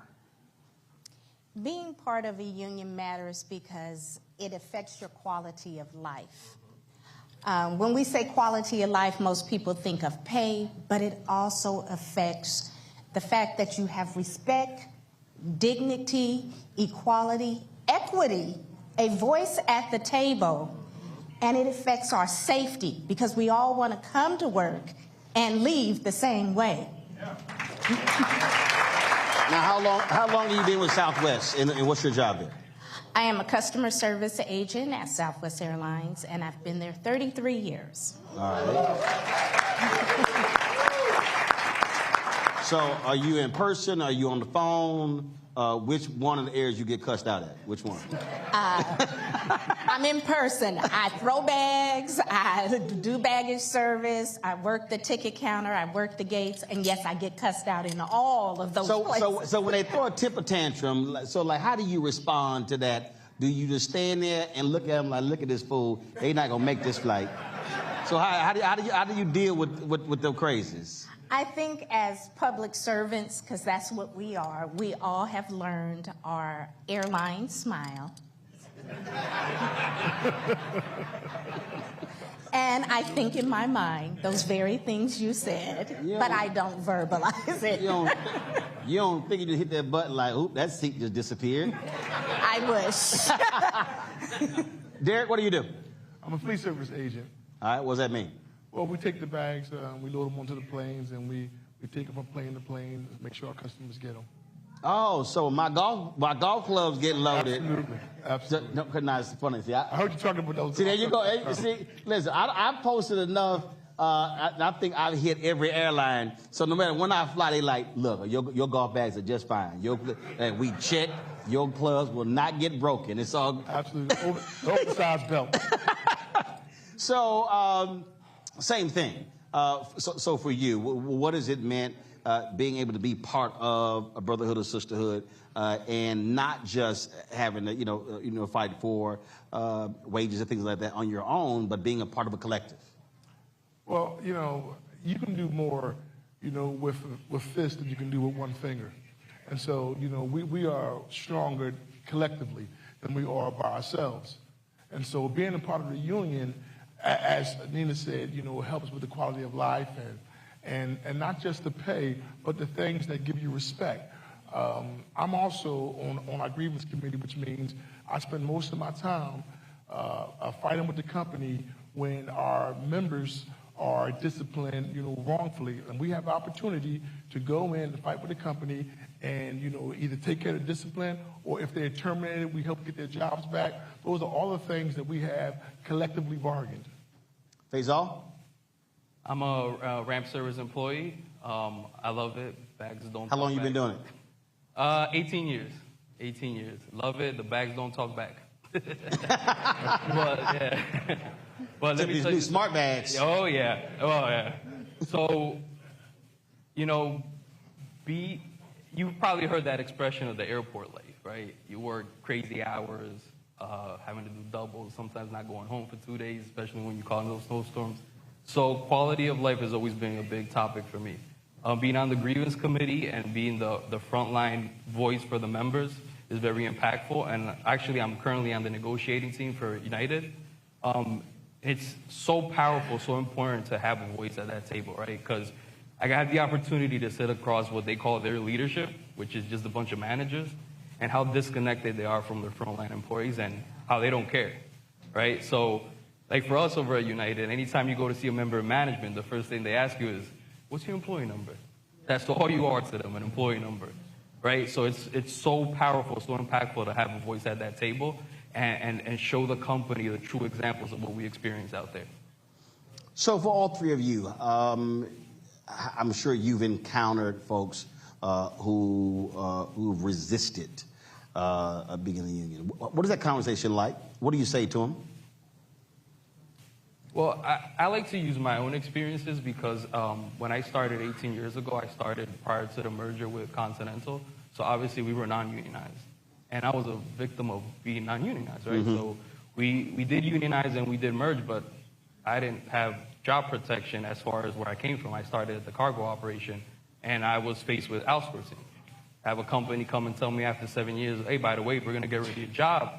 Being part of a union matters because it affects your quality of life. When we say quality of life, most people think of pay, but it also affects the fact that you have respect, dignity, equality, equity, a voice at the table, and it affects our safety because we all want to come to work and leave the same way. Now, how long have you been with Southwest, and what's your job there? I am a customer service agent at Southwest Airlines, and I've been there 33 years. All right. So, are you in person? Are you on the phone? Which one of the areas you get cussed out at? Which one? I'm in person. I throw bags, I do baggage service, I work the ticket counter, I work the gates, and yes, I get cussed out in all of those places. So when they throw a temper tantrum, how do you respond to that? Do you just stand there and look at them like, look at this fool, they not gonna make this flight? So how do you deal with them crazies? I think as public servants, because that's what we are, we all have learned our airline smile. And I think in my mind those very things you said, but I don't verbalize it. You don't think you just hit that button like, oop, that seat just disappeared? I wish. Derek, what do you do? I'm a fleet service agent. All right, what does that mean? Well, we take the bags, we load them onto the planes, and we take them from plane to plane, make sure our customers get them. Oh, so my golf clubs get loaded. Absolutely. No, it's funny. See, I heard you talking about those. See, there you go. Hey, see, listen, I posted enough. I think I've hit every airline. So no matter when I fly, they like, look, your golf bags are just fine. And we check. Your clubs will not get broken. It's all absolutely oversized belt. So same thing. So for you, what has it meant? Being able to be part of a brotherhood or sisterhood, and not just having to, fight for wages and things like that on your own, but being a part of a collective. Well, you can do more, with fists than you can do with one finger, and so we are stronger collectively than we are by ourselves, and so being a part of the union, as Nina said, helps with the quality of life and not just the pay, but the things that give you respect. I'm also on our grievance committee, which means I spend most of my time fighting with the company when our members are disciplined, wrongfully. And we have the opportunity to go in and fight with the company and, either take care of the discipline, or if they're terminated, we help get their jobs back. Those are all the things that we have collectively bargained. Faisal? I'm a ramp service employee. I love it. Bags don't. How long you been doing it? 18 years. 18 years. Love it. The bags don't talk back. But yeah. But let me tell you, smart bags. Oh yeah. Oh yeah. So, you've probably heard that expression of the airport life, right? You work crazy hours, having to do doubles, sometimes not going home for 2 days, especially when you call in those snowstorms. So quality of life has always been a big topic for me. Being on the grievance committee and being the frontline voice for the members is very impactful. And actually, I'm currently on the negotiating team for United. It's so powerful, so important to have a voice at that table, right? Because I had the opportunity to sit across what they call their leadership, which is just a bunch of managers, and how disconnected they are from their frontline employees and how they don't care, right? So, like for us over at United, anytime you go to see a member of management, the first thing they ask you is, what's your employee number? That's all you are to them, an employee number, right? So it's so powerful, so impactful to have a voice at that table and show the company the true examples of what we experience out there. So for all three of you, I'm sure you've encountered folks who've resisted being in the union. What is that conversation like? What do you say to them? Well, I like to use my own experiences because when I started 18 years ago, I started prior to the merger with Continental. So obviously we were non-unionized. And I was a victim of being non-unionized, right? Mm-hmm. So we did unionize and we did merge, but I didn't have job protection as far as where I came from. I started at the cargo operation, and I was faced with outsourcing. Have a company come and tell me after 7 years, hey, by the way, we're going to get rid of your job,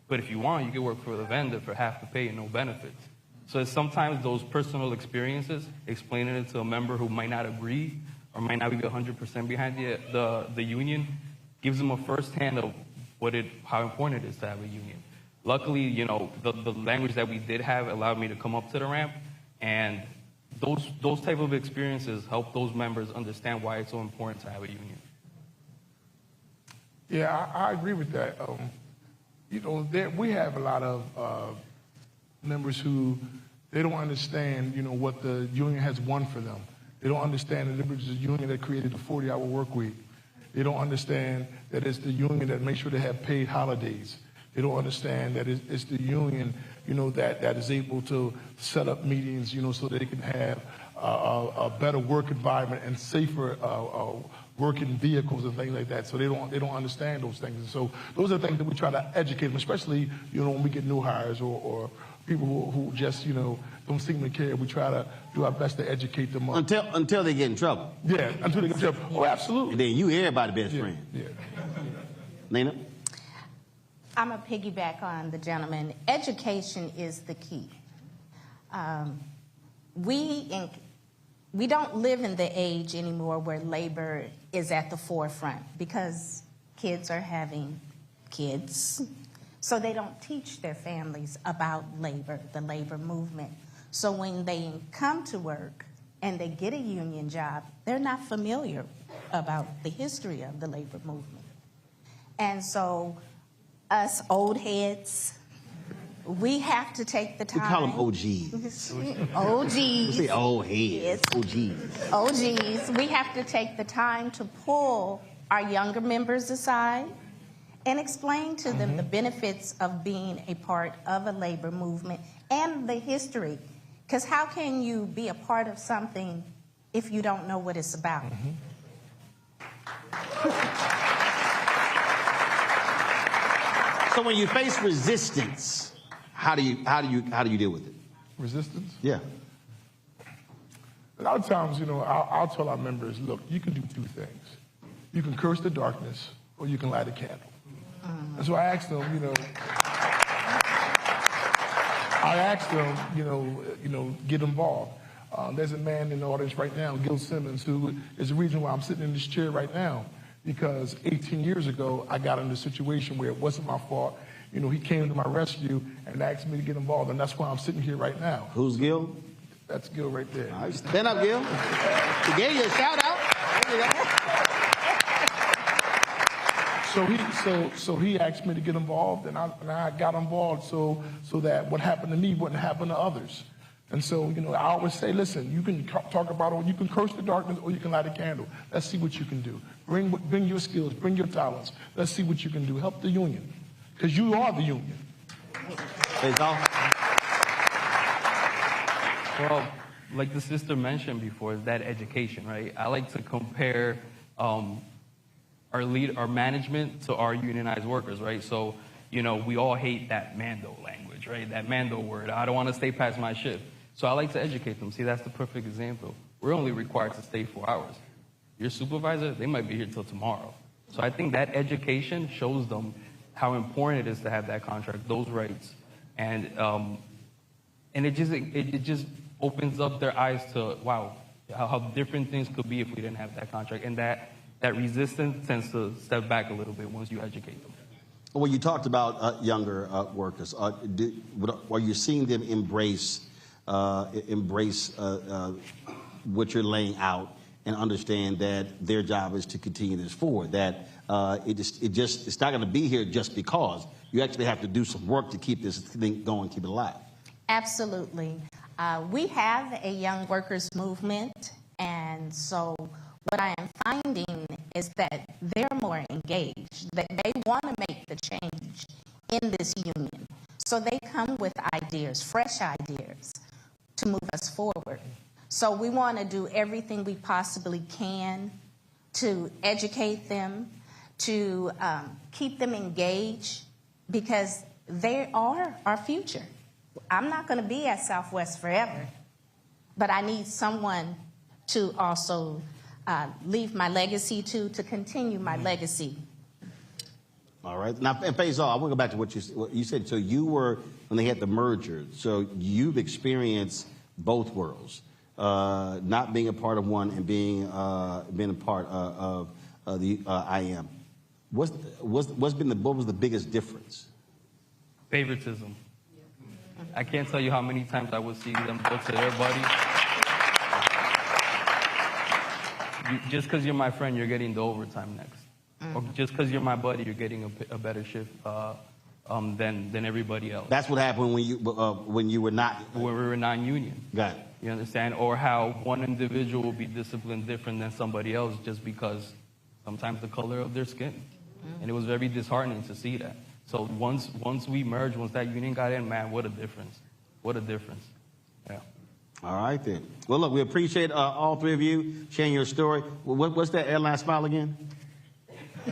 but if you want, you can work for the vendor for half the pay and no benefits. So it's sometimes those personal experiences, explaining it to a member who might not agree or might not be 100% behind the union, gives them a firsthand of how important it is to have a union. Luckily, the language that we did have allowed me to come up to the ramp, and those type of experiences help those members understand why it's so important to have a union. Yeah, I agree with that. We have a lot of members who they don't understand, what the union has won for them. They don't understand that it was the union that created the 40-hour work week. They don't understand that it's the union that makes sure they have paid holidays. They don't understand that it's the union, that is able to set up meetings, so they can have a better work environment and safer working vehicles and things like that. So they don't understand those things. And so those are the things that we try to educate them, especially, when we get new hires or people who just, don't seem to care. We try to do our best to educate them up. Until they get in trouble. Yeah, until they get in trouble. Oh, absolutely. And then you everybody's best friend. Yeah. Nina? I'm a piggyback on the gentleman. Education is the key. We don't live in the age anymore where labor is at the forefront because kids are having kids. So they don't teach their families about labor, the labor movement. So when they come to work and they get a union job, they're not familiar about the history of the labor movement. And so us old heads, we have to take the time. We call them OGs. OGs. We say old heads. Yes. OGs. OGs. We have to take the time to pull our younger members aside and explain to them the benefits of being a part of a labor movement and the history. Because how can you be a part of something if you don't know what it's about? So when you face resistance, how do you deal with it? Resistance? Yeah. A lot of times, I'll tell our members, look, you can do two things. You can curse the darkness, or you can light a candle. And so I asked them, get involved. There's a man in the audience right now, Gil Simmons, who is the reason why I'm sitting in this chair right now. Because 18 years ago, I got in a situation where it wasn't my fault. He came to my rescue and asked me to get involved, and that's why I'm sitting here right now. Who's Gil? That's Gil right there. All right, stand up, Gil. He gave you a shout out. There you go. So he asked me to get involved, and I got involved so that what happened to me wouldn't happen to others. And so, you know, I always say, listen, you can talk about it, you can curse the darkness, or you can light a candle. Let's see what you can do. Bring your skills, bring your talents. Let's see what you can do. Help the union, because you are the union. Well, like the sister mentioned before, is that education, right? I like to compare our management to our unionized workers, right? So, you know, we all hate that Mando language, right? That Mando word. I don't want to stay past my shift. So I like to educate them. See, that's the perfect example. We're only required to stay 4 hours. Your supervisor, they might be here till tomorrow. So I think that education shows them how important it is to have that contract, those rights, and it just opens up their eyes to, wow, how different things could be if we didn't have that contract. And that resistance tends to step back a little bit once you educate them. Well, you talked about younger workers. Are you seeing them embrace what you're laying out and understand that their job is to continue this forward? That it's not going to be here just because. You actually have to do some work to keep this thing going, keep it alive. Absolutely. We have a young workers movement, and so what I am finding is that they're more engaged, that they want to make the change in this union. So they come with ideas, fresh ideas, to move us forward. So we want to do everything we possibly can to educate them, to keep them engaged, because they are our future. I'm not going to be at Southwest forever, but I need someone to also leave my legacy to continue my legacy. All right. Now, Faisal, I want to go back to what you said. So you were, when they had the merger, so you've experienced both worlds, not being a part of one and being a part of the IAM. What was the biggest difference? Favoritism. I can't tell you how many times I would see them go to their buddies. Just because you're my friend, you're getting the overtime next. Or just because you're my buddy, you're getting a better shift than everybody else. That's what happened when you were not... When we were non-union. Got it. You understand? Or how one individual will be disciplined different than somebody else just because sometimes the color of their skin. And it was very disheartening to see that. So once we merged, once that union got in, man, what a difference. What a difference. Yeah. All right, then. Well, look, we appreciate all three of you sharing your story. What's that airline smile again? So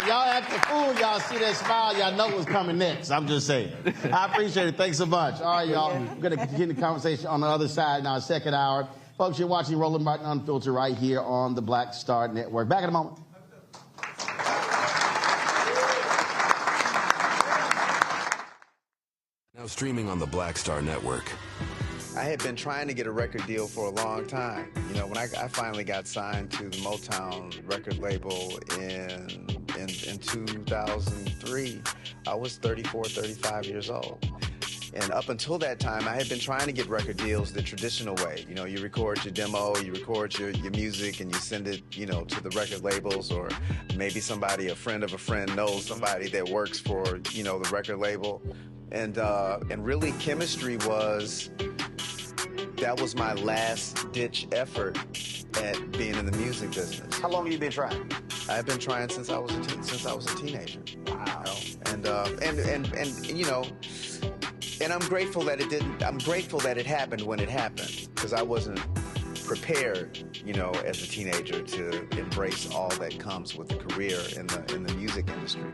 y'all act the fool, y'all see that smile, y'all know what's coming next. I'm just saying. I appreciate it. Thanks so much. All right, y'all. We're going to continue the conversation on the other side in our second hour. Folks, you're watching Roland Martin Unfiltered right here on the Black Star Network. Back in a moment. Now streaming on the Black Star Network. I had been trying to get a record deal for a long time. You know, when I finally got signed to the Motown record label in 2003, I was 34, 35 years old. And up until that time, I had been trying to get record deals the traditional way. You know, you record your demo, you record your music, and you send it, you know, to the record labels, or maybe somebody, a friend of a friend, knows somebody that works for, you know, the record label. And really, chemistry that was my last-ditch effort at being in the music business. How long have you been trying? I've been trying since I was a teenager. Wow. You know? And you know. And I'm grateful that it didn't. I'm grateful that it happened when it happened, because I wasn't prepared, you know, as a teenager to embrace all that comes with a career in the music industry.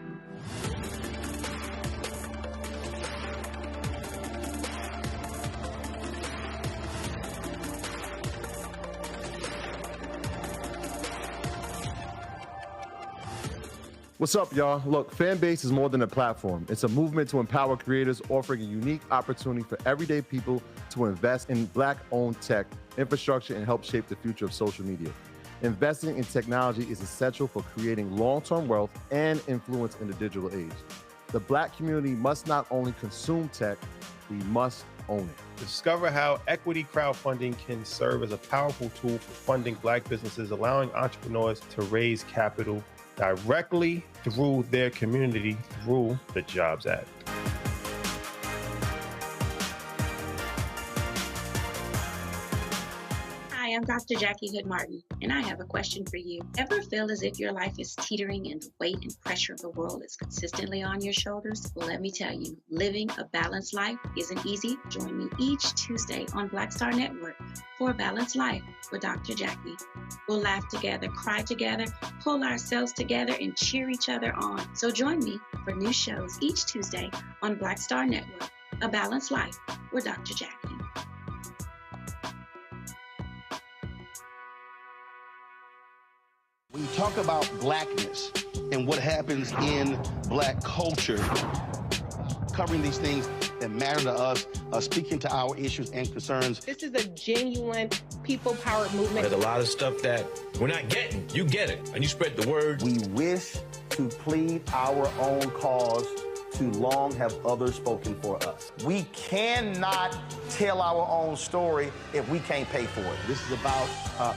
What's up, y'all? Look, Fanbase is more than a platform. It's a movement to empower creators, offering a unique opportunity for everyday people to invest in Black-owned tech, infrastructure, and help shape the future of social media. Investing in technology is essential for creating long-term wealth and influence in the digital age. The Black community must not only consume tech, we must own it. Discover how equity crowdfunding can serve as a powerful tool for funding Black businesses, allowing entrepreneurs to raise capital directly through their community through the Jobs Act. Hi, I'm Dr. Jackie Hood Martin, and I have a question for you. Ever feel as if your life is teetering and the weight and pressure of the world is consistently on your shoulders? Well, let me tell you, living a balanced life isn't easy. Join me each Tuesday on Black Star Network for A Balanced Life with Dr. Jackie. We'll laugh together, cry together, pull ourselves together, and cheer each other on. So join me for new shows each Tuesday on Black Star Network, A Balanced Life with Dr. Jackie. When you talk about blackness and what happens in black culture, covering these things that matter to us, speaking to our issues and concerns. This is a genuine people-powered movement. There's a lot of stuff that we're not getting. You get it, and you spread the word. We wish to plead our own cause. Too long have others spoken for us. We cannot tell our own story if we can't pay for it. This is about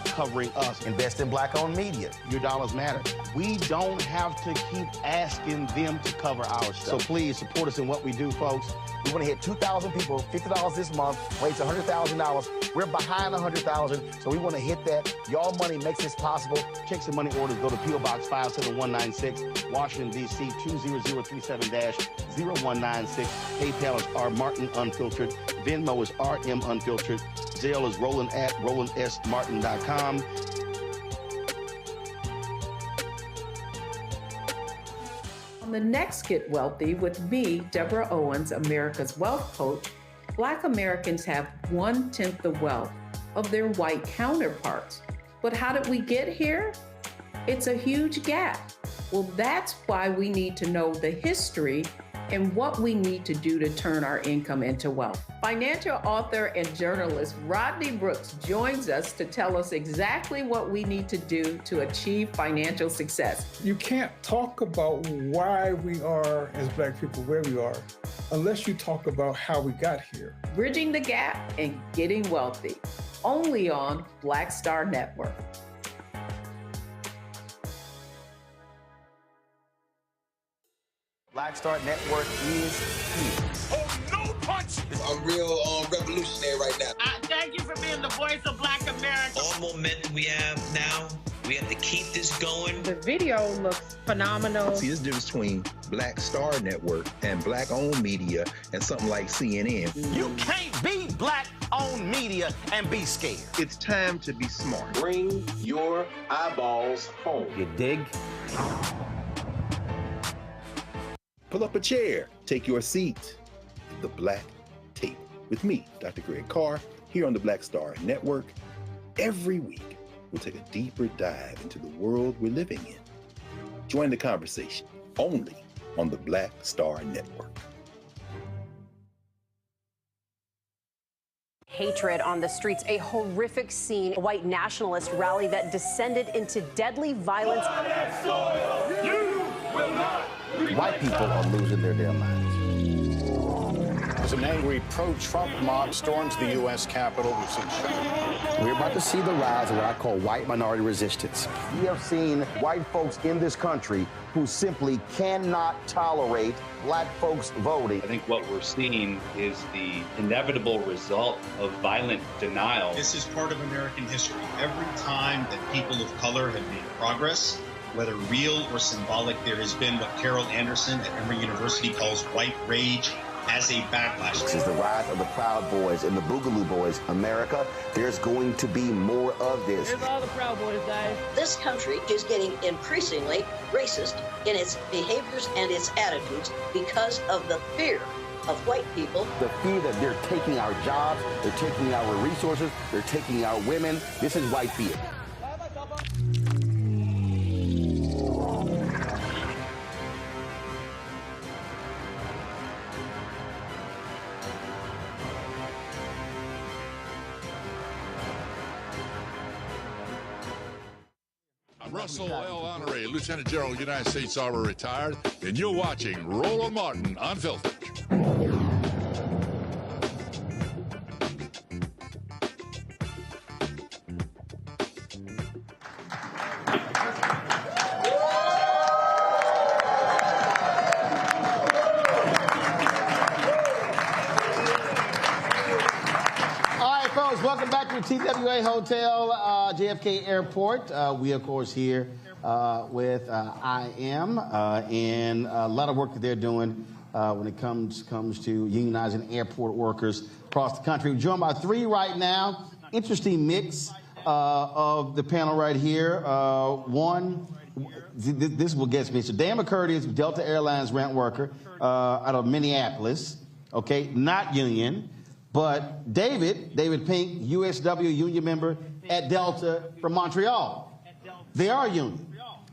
covering us. Invest in Black-owned media. Your dollars matter. We don't have to keep asking them to cover our stuff. So please support us in what we do, folks. We want to hit 2,000 people, $50 this month, raise $100,000. We're behind $100,000, so we want to hit that. Y'all money makes this possible. Checks and money orders go to P.O. Box 57196, Washington, D.C. 20037-0196. PayPal is R Martin Unfiltered. Venmo is RM Unfiltered. Zelle is Roland at RolandSMartin.com. On the next Get Wealthy with me, Deborah Owens, America's Wealth Coach, Black Americans have 1/10 the wealth of their white counterparts. But how did we get here? It's a huge gap. Well, that's why we need to know the history and what we need to do to turn our income into wealth. Financial author and journalist Rodney Brooks joins us to tell us exactly what we need to do to achieve financial success. You can't talk about why we are, as Black people, where we are, unless you talk about how we got here. Bridging the gap and getting wealthy, only on Black Star Network. Black Star Network is here. Oh, no punch! I'm real revolutionary right now. Thank you for being the voice of Black America. All momentum we have now, we have to keep this going. The video looks phenomenal. See, there's a difference between Black Star Network and Black-owned media and something like CNN. You can't be Black-owned media and be scared. It's time to be smart. Bring your eyeballs home. You dig? Pull up a chair, take your seat. The Black Tape with me, Dr. Greg Carr, here on the Black Star Network. Every week, we'll take a deeper dive into the world we're living in. Join the conversation only on the Black Star Network. Hatred on the streets, a horrific scene, a white nationalist rally that descended into deadly violence. You will not. White people are losing their damn minds. As an angry pro-Trump mob storms the U.S. Capitol, we've seen shooting. We're about to see the rise of what I call white minority resistance. We have seen white folks in this country who simply cannot tolerate Black folks voting. I think what we're seeing is the inevitable result of violent denial. This is part of American history. Every time that people of color have made progress, whether real or symbolic, there has been what Carol Anderson at Emory University calls white rage as a backlash. This is the rise of the Proud Boys and the Boogaloo Boys. America, there's going to be more of this. Here's all the Proud Boys, guys. This country is getting increasingly racist in its behaviors and its attitudes because of the fear of white people. The fear that they're taking our jobs, they're taking our resources, they're taking our women. This is white fear. Russell L. Honoré, Lieutenant General, United States Army, retired, and you're watching Roland Martin Unfiltered. TWA Hotel, JFK Airport. We, of course, here with IAM and a lot of work that they're doing when it comes to unionizing airport workers across the country. We're joined by three right now. Interesting mix of the panel right here. One, this will get me. So Dan McCurdy is Delta Airlines rent worker out of Minneapolis. Okay, not union. But David Pink, USW union member at Delta from Montreal. They are union.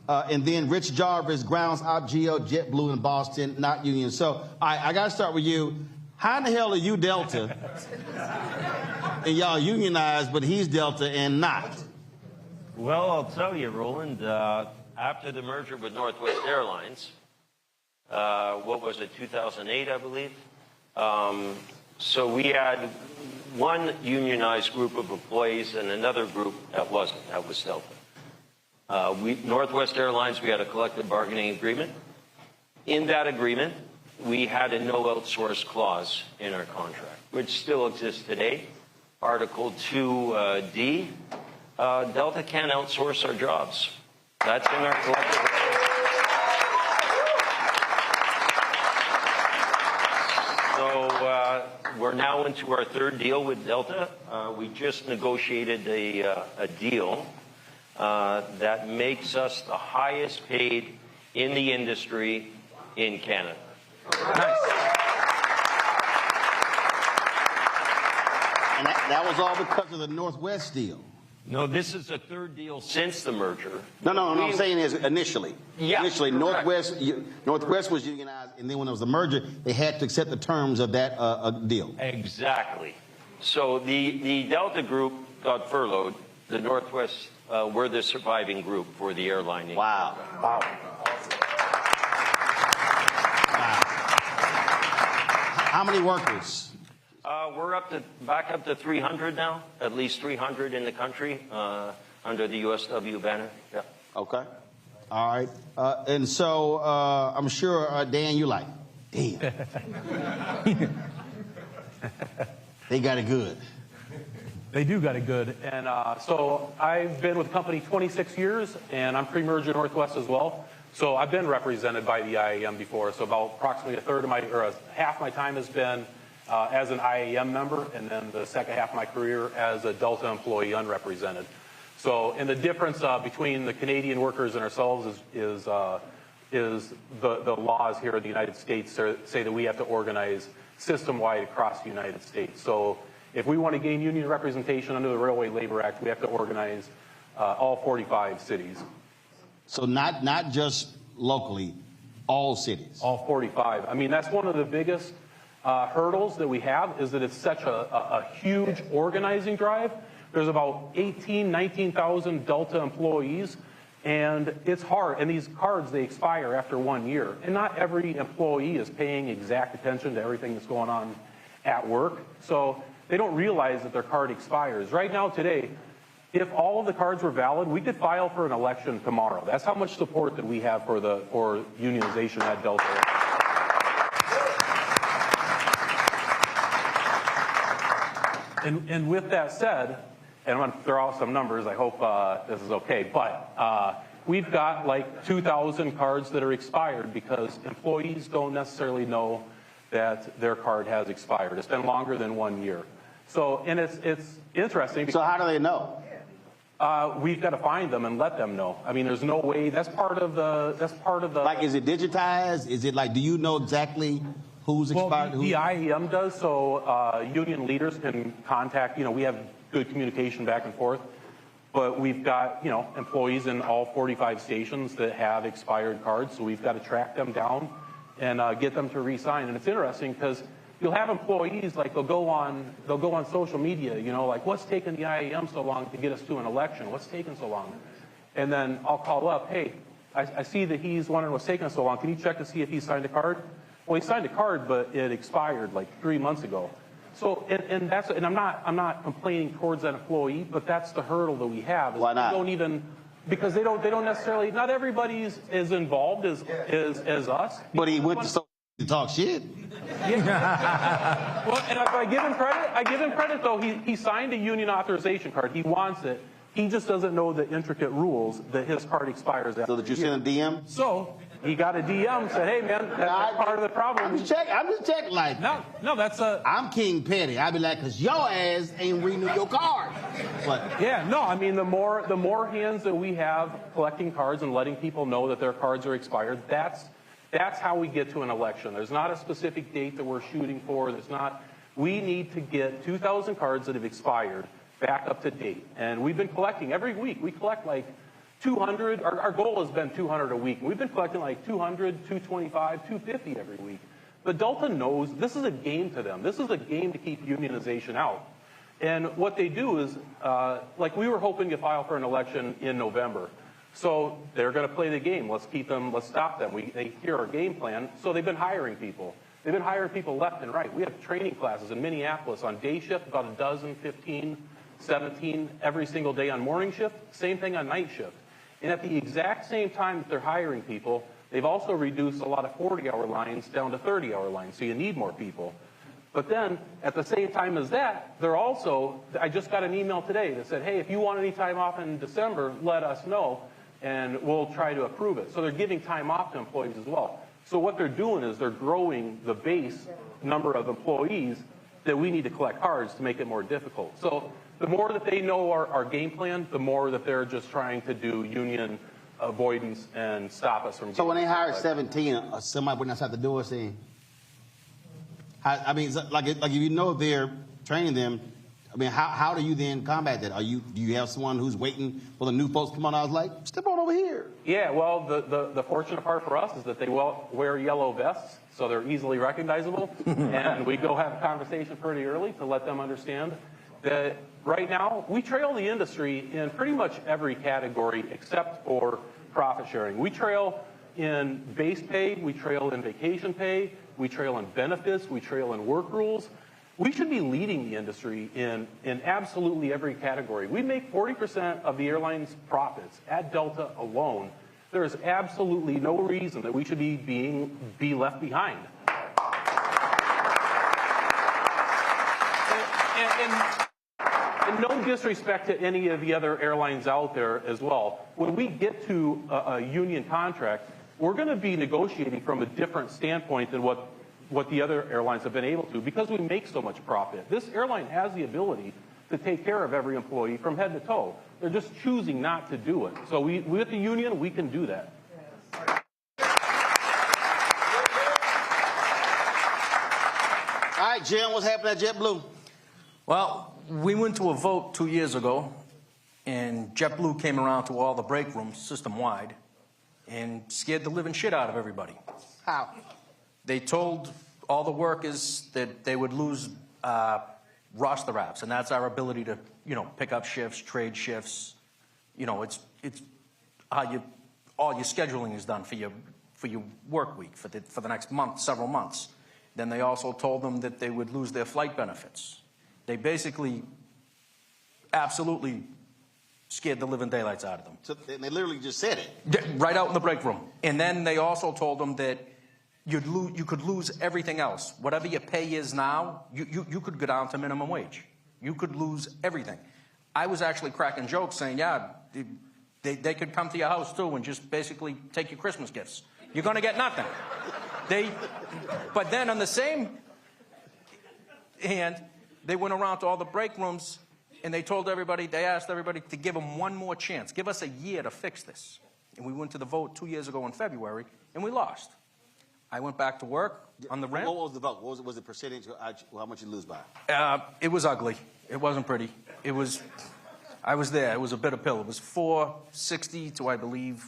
And then Rich Jarvis, grounds op geo, JetBlue in Boston, not union. So I got to start with you. How in the hell are you Delta and y'all unionized, but he's Delta and not? Well, I'll tell you, Roland, after the merger with Northwest Airlines, what was it, 2008, I believe? So we had one unionized group of employees and another group that wasn't. That was Delta. Northwest Airlines, we had a collective bargaining agreement. In that agreement, we had a no outsource clause in our contract, which still exists today. Article 2D, Delta can't outsource our jobs. That's in our collective agreement. So we're now into our third deal with Delta. We just negotiated a deal that makes us the highest paid in the industry in Canada. Nice. And that was all because of the Northwest deal. No, this is the third deal since the merger. No, I'm saying is initially. Yeah, initially, Northwest was unionized, and then when there was a merger, they had to accept the terms of that deal. Exactly. So the Delta group got furloughed. The Northwest were the surviving group for the airline. Wow. How many workers? We're back up to 300 now, at least 300 in the country under the USW banner. Yeah. Okay. All right. And so I'm sure, Dan, you like, damn. They got it good. They do got it good. And so I've been with the company 26 years, and I'm pre-merger Northwest as well. So I've been represented by the IAM before. So about approximately half my time has been as an IAM member, and then the second half of my career as a Delta employee unrepresented. So, and the difference between the Canadian workers and ourselves is the laws here in the United States say that we have to organize system-wide across the United States. So if we want to gain union representation under the Railway Labor Act, we have to organize all 45 cities. So not just locally, all cities? All 45. I mean, that's one of the biggest hurdles that we have, is that it's such a huge organizing drive. There's about 19,000 Delta employees, and it's hard. And these cards, they expire after 1 year. And not every employee is paying exact attention to everything that's going on at work. So they don't realize that their card expires. Right now, today, if all of the cards were valid, we could file for an election tomorrow. That's how much support that we have for unionization at Delta. And with that said, and I'm going to throw out some numbers, I hope this is okay, but we've got like 2,000 cards that are expired because employees don't necessarily know that their card has expired. It's been longer than 1 year. So, and it's interesting. So how do they know? We've got to find them and let them know. I mean, there's no way. That's part of the. Like, is it digitized? Is it like, do you know exactly who's expired? Well, the IAM does. So union leaders can contact. We have good communication back and forth. But we've got employees in all 45 stations that have expired cards. So we've got to track them down and get them to re-sign. And it's interesting because you'll have employees, like they'll go on social media, like, what's taking the IAM so long to get us to an election? What's taking so long? And then I'll call up, hey, I see that he's wondering what's taking so long. Can you check to see if he signed a card? Well, he signed a card, but it expired like 3 months ago. So, and I'm not complaining towards that employee, but that's the hurdle that we have. Why not? Because they don't necessarily, not everybody's as involved as us. But he went to talk shit. Well, and if I give him credit though, he signed a union authorization card. He wants it. He just doesn't know the intricate rules that his card expires after. So did you send a DM? So he got a DM, said, hey man, that's part of the problem. I'm just checking like. No, that's a... I'm King Petty. I'd be like, cause your ass ain't renew your card. But yeah, no, I mean, the more hands that we have collecting cards and letting people know that their cards are expired, that's how we get to an election. There's not a specific date that we're shooting for. We need to get 2,000 cards that have expired back up to date. And we've been collecting every week. We collect like 200. Our goal has been 200 a week. We've been collecting like 200, 225, 250 every week. But Delta knows this is a game to them. This is a game to keep unionization out. And what they do is, like we were hoping to file for an election in November. So they're going to play the game. Let's stop them. They hear our game plan. So they've been hiring people. They've been hiring people left and right. We have training classes in Minneapolis on day shift, about a dozen, 15, 17 every single day on morning shift. Same thing on night shift. And at the exact same time that they're hiring people, they've also reduced a lot of 40-hour lines down to 30-hour lines. So you need more people. But then, at the same time as that, they're also, I just got an email today that said, hey, if you want any time off in December, let us know, and we'll try to approve it. So they're giving time off to employees as well. So what they're doing is they're growing the base number of employees that we need to collect cards to make it more difficult. So the more that they know our game plan, the more that they're just trying to do union avoidance and stop us from. So when they hire 17, somebody wouldn't have to do it, saying, I mean, like if you know they're training them, I mean, how do you then combat that? Do you have someone who's waiting for the new folks to come on? I was like, step on over here. Yeah, well, the fortunate part for us is that they wear yellow vests, so they're easily recognizable. And we go have a conversation pretty early to let them understand that right now we trail the industry in pretty much every category except for profit sharing. We trail in base pay, we trail in vacation pay, we trail in benefits, we trail in work rules. We should be leading the industry in absolutely every category. We make 40% of the airline's profits at Delta alone. There is absolutely no reason that we should be left behind. And no disrespect to any of the other airlines out there as well. When we get to a union contract, we're going to be negotiating from a different standpoint than what the other airlines have been able to, because we make so much profit. This airline has the ability to take care of every employee from head to toe. They're just choosing not to do it. So with the union, we can do that. All right, Jim, what's happening at JetBlue? Well, we went to a vote 2 years ago, and JetBlue came around to all the break rooms system-wide and scared the living shit out of everybody. How? They told all the workers that they would lose roster apps, and that's our ability to, pick up shifts, trade shifts. It's how all your scheduling is done for your work week for the next month, several months. Then they also told them that they would lose their flight benefits. They basically absolutely scared the living daylights out of them. So they literally just said it. Right out in the break room. And then they also told them that you could lose everything else. Whatever your pay is now, you could go down to minimum wage. You could lose everything. I was actually cracking jokes saying, yeah, they could come to your house too and just basically take your Christmas gifts. You're going to get nothing. But then on the same hand, they went around to all the break rooms and they asked everybody to give them one more chance. Give us a year to fix this. And we went to the vote 2 years ago in February, and we lost. I went back to work on the ramp. What was the vote? What was the percentage? How much you lose by? It was ugly. It wasn't pretty. I was there. It was a bitter pill. It was 460 to, I believe,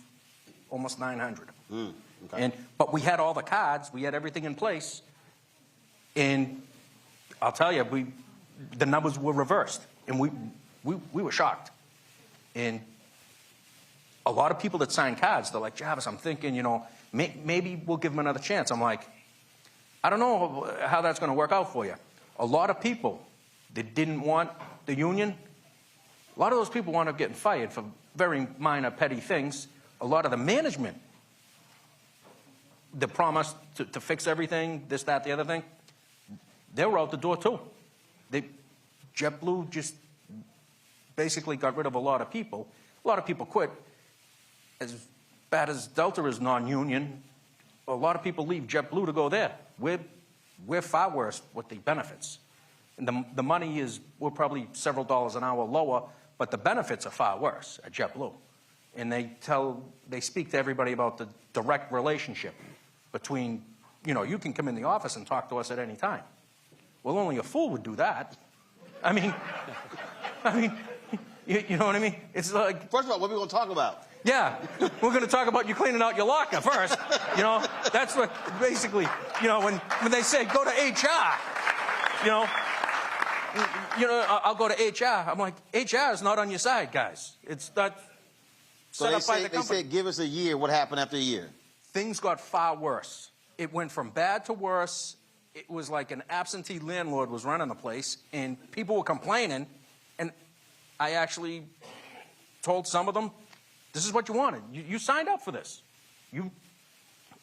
almost 900. Okay. But we had all the cards. We had everything in place. And I'll tell you, the numbers were reversed. And we were shocked. And a lot of people that signed cards, they're like, Jarvis, I'm thinking, maybe we'll give them another chance. I'm like, I don't know how that's going to work out for you. A lot of people that didn't want the union, a lot of those people wound up getting fired for very minor, petty things. A lot of the management that promised to fix everything, this, that, the other thing, they were out the door too. JetBlue just basically got rid of a lot of people. A lot of people quit. As bad as Delta is non-union, a lot of people leave JetBlue to go there. We're far worse with the benefits. And the money is, we're probably several dollars an hour lower, but the benefits are far worse at JetBlue. And they speak to everybody about the direct relationship between, you can come in the office and talk to us at any time. Well, only a fool would do that. I mean, you know what I mean? It's like... First of all, what are we going to talk about? Yeah, we're going to talk about you cleaning out your locker first. That's what basically, when they say go to HR, I'll go to HR. I'm like, HR is not on your side, guys. It's not set up by the company. They said give us a year. What happened after a year? Things got far worse. It went from bad to worse. It was like an absentee landlord was running the place, and people were complaining, and I actually told some of them, this is what you wanted. You signed up for this.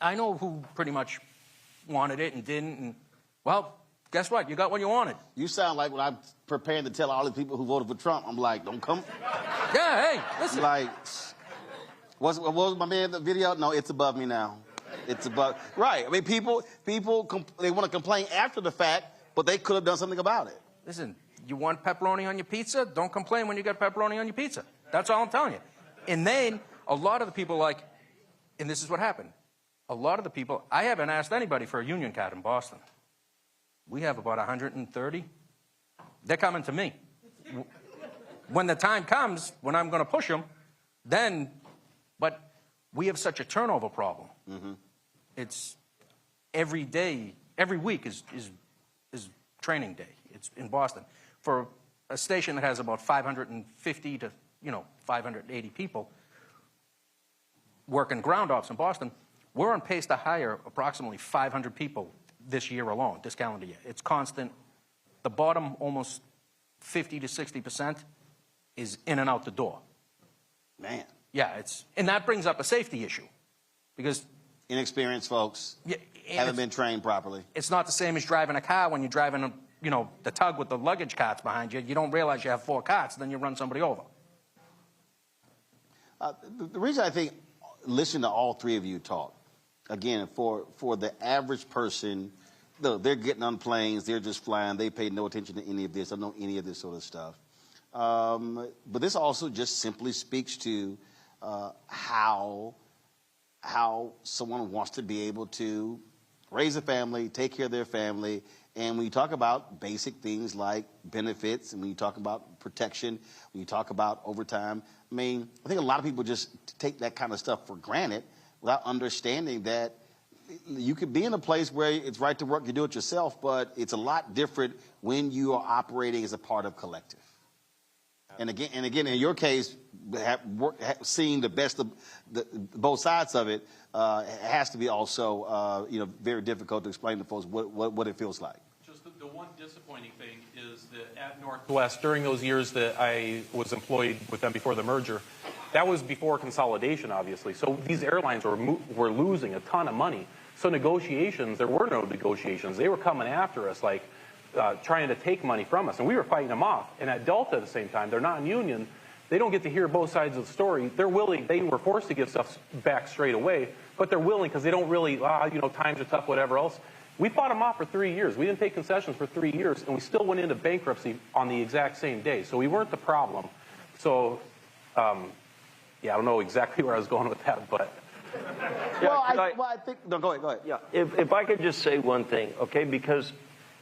I know who pretty much wanted it and didn't, and, well, guess what? You got what you wanted. You sound like when I'm preparing to tell all the people who voted for Trump, I'm like, don't come. Yeah, hey, listen. Like, what was my man in the video? No, it's above me now. It's above. Right. I mean, people, they want to complain after the fact, but they could have done something about it. Listen, you want pepperoni on your pizza? Don't complain when you got pepperoni on your pizza. That's all I'm telling you. And then a lot of the people and this is what happened. A lot of the people, I haven't asked anybody for a union card in Boston. We have about 130. They're coming to me. When the time comes, when I'm going to push them, but we have such a turnover problem. Mm-hmm. It's every day, every week is training day. It's in Boston. For a station that has about 550 to 580 people working ground ops in Boston, we're on pace to hire approximately 500 people this year alone, this calendar year. It's constant. The bottom, almost 50 to 60% is in and out the door. Man. Yeah, and that brings up a safety issue because inexperienced folks haven't been trained properly. It's not the same as driving a car when you're driving the tug with the luggage carts behind you. You don't realize you have 4 carts, then you run somebody over. The reason I think listening to all three of you talk, again, for the average person, they're getting on planes, they're just flying, they pay no attention to any of this, don't know any of this sort of stuff. But this also just simply speaks to how someone wants to be able to raise a family, take care of their family, and when you talk about basic things like benefits, and when you talk about protection, when you talk about overtime, I think a lot of people just take that kind of stuff for granted without understanding that you could be in a place where it's right to work, you do it yourself, but it's a lot different when you are operating as a part of collective. And again, in your case, seeing the best of both sides of it has to be also, very difficult to explain to folks what it feels like. Just the one disappointing thing is that at Northwest, during those years that I was employed with them before the merger, that was before consolidation, obviously. So these airlines were losing a ton of money. So negotiations, there were no negotiations. They were coming after us like trying to take money from us, and we were fighting them off. And at Delta at the same time, they're not union. They don't get to hear both sides of the story. They're willing. They were forced to give stuff back straight away, but they're willing because they don't really, times are tough, whatever else. We fought them off for 3 years. We didn't pay concessions for 3 years, and we still went into bankruptcy on the exact same day. So we weren't the problem. So, I don't know exactly where I was going with that, but. I think. No, go ahead. Yeah, if I could just say one thing, okay, because.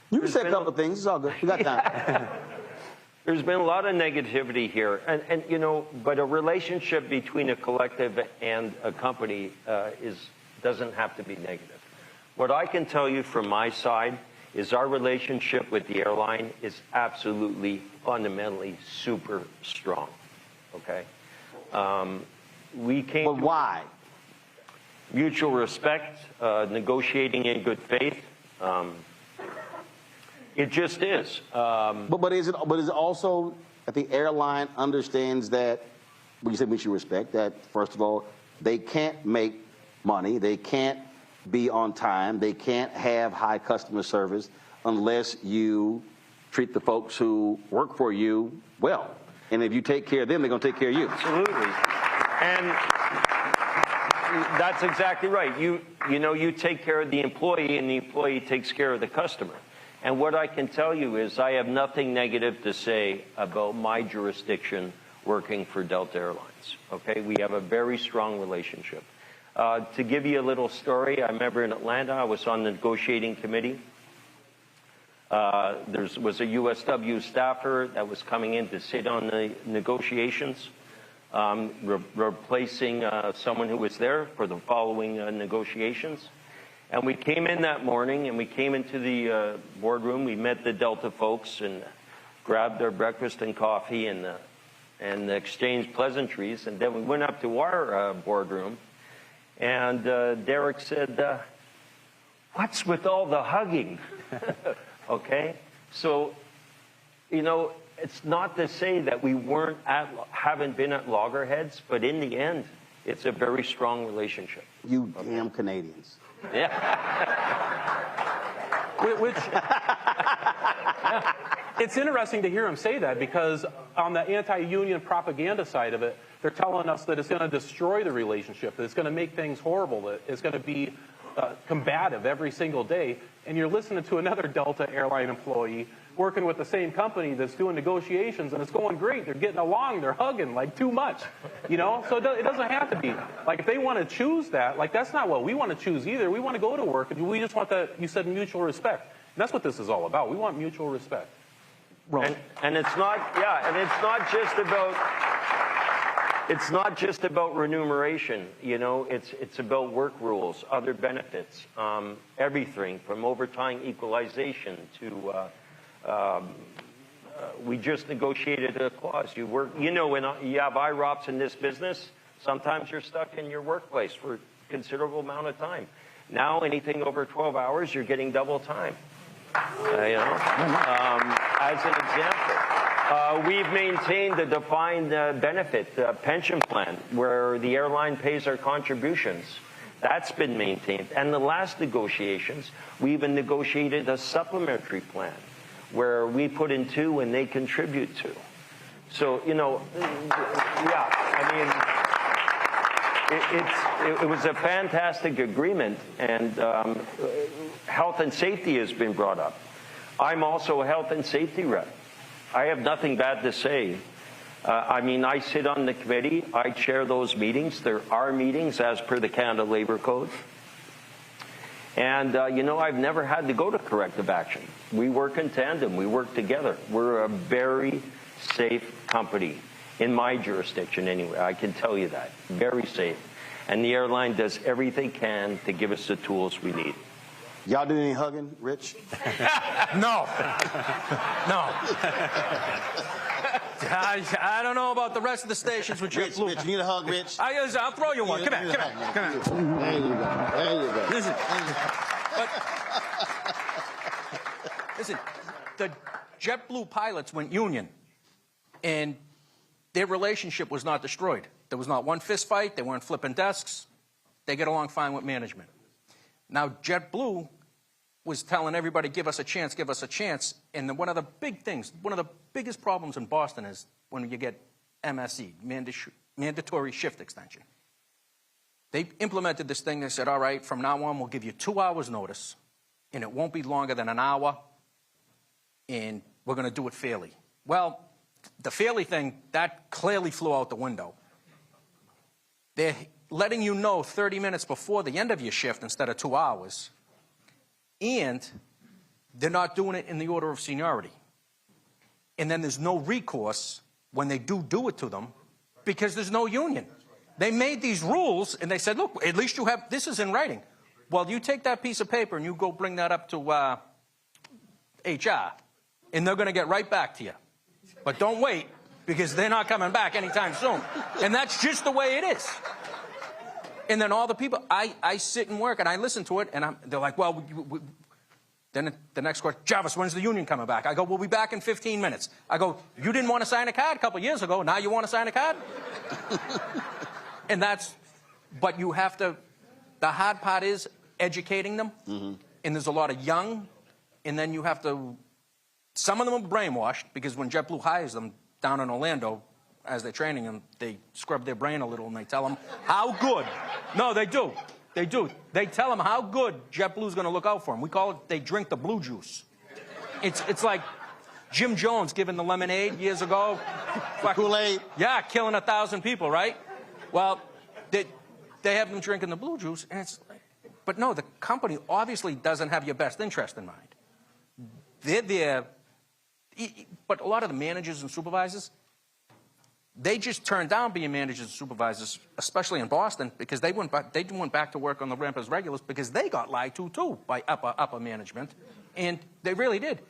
You can say a couple of things. It's all good. You got time. There's been a lot of negativity here, but a relationship between a collective and a company doesn't have to be negative. What I can tell you from my side is our relationship with the airline is absolutely, fundamentally super strong. Okay, we came. But why? Mutual respect, negotiating in good faith. It just is. But is it also that the airline understands that, when you say mutual respect, that first of all, they can't make money, they can't be on time, they can't have high customer service unless you treat the folks who work for you well. And if you take care of them, they're going to take care of you. Absolutely. And that's exactly right. You know, you take care of the employee, and the employee takes care of the customer. And what I can tell you is I have nothing negative to say about my jurisdiction working for Delta Airlines. Okay, we have a very strong relationship. To give you a little story, I remember in Atlanta, I was on the negotiating committee. There was a USW staffer that was coming in to sit on the negotiations, replacing someone who was there for the following negotiations. And we came in that morning, and we came into the boardroom. We met the Delta folks and grabbed their breakfast and coffee and exchanged pleasantries. And then we went up to our boardroom, and Derek said, "What's with all the hugging?" Okay, so, you know, it's not to say that we haven't been at loggerheads, but in the end, it's a very strong relationship. You damn Canadians. Yeah. It's interesting to hear him say that, because on the anti-union propaganda side of it, they're telling us that it's going to destroy the relationship, that it's going to make things horrible, that it's going to be combative every single day. And you're listening to another Delta airline employee working with the same company that's doing negotiations, and it's going great. They're getting along. They're hugging like too much, you know? So it doesn't have to be. Like, if they want to choose that, like, that's not what we want to choose either. We want to go to work, and we just want that, you said, mutual respect. And that's what this is all about. We want mutual respect. And it's not, yeah, and it's not just about remuneration, you know, it's about work rules, other benefits, everything from overtime equalization to, we just negotiated a clause. You know, when you have IROPs in this business, sometimes you're stuck in your workplace for a considerable amount of time. Now, anything over 12 hours, you're getting double time, you know, as an example. We've maintained a defined benefit pension plan where the airline pays our contributions. That's been maintained. And the last negotiations, we even negotiated a supplementary plan where we put in 2 and they contribute 2. So, you know, yeah, I mean, it was a fantastic agreement, and health and safety has been brought up. I'm also a health and safety rep. I have nothing bad to say. I mean, I sit on the committee. I chair those meetings. There are meetings as per the Canada Labor Code. And, you know, I've never had to go to corrective action. We work in tandem. We work together. We're a very safe company, in my jurisdiction anyway. I can tell you that. Very safe. And the airline does everything it can to give us the tools we need. Y'all do any hugging, Rich? No. No. I don't know about the rest of the stations with JetBlue. Rich, you need a hug, Rich? I'll throw you one. Come here. There you go. There you go. Listen, the JetBlue pilots went union, and their relationship was not destroyed. There was not one fist fight. They weren't flipping desks. They get along fine with management. Now, JetBlue was telling everybody, give us a chance, give us a chance. And one of the big things, one of the biggest problems in Boston is when you get MSE, mandatory shift extension. They implemented this thing. They said, all right, from now on, we'll give you 2 hours notice, and it won't be longer than an hour, and we're going to do it fairly. Well, the fairly thing, that clearly flew out the window. They're letting you know 30 minutes before the end of your shift instead of 2 hours. And they're not doing it in the order of seniority. And then there's no recourse when they do it to them because there's no union. They made these rules and they said, look, at least you have, this is in writing. Well, you take that piece of paper and you go bring that up to HR, and they're going to get right back to you. But don't wait, because they're not coming back anytime soon. And that's just the way it is. And then all the people, I sit and work, and I listen to it, and they're like, well, then the next question, Jarvis, when's the union coming back? I go, we'll be back in 15 minutes. I go, you didn't want to sign a card a couple years ago. Now you want to sign a card? And but you have to, the hard part is educating them. Mm-hmm. And there's a lot of young and then you have to, some of them are brainwashed, because when JetBlue hires them down in Orlando, as they're training them, they scrub their brain a little and they tell them how good. No, they do. They do. They tell them how good JetBlue's going to look out for them. We call it, they drink the blue juice. It's like Jim Jones giving the lemonade years ago. Kool-Aid. Yeah, killing 1,000 people, right? Well, they have them drinking the blue juice, and it's like, but no, the company obviously doesn't have your best interest in mind. They're there, but a lot of the managers and supervisors, they just turned down being managers and supervisors, especially in Boston, because they went back to work on the ramp as regulars because they got lied to, too, by upper management. And they really did.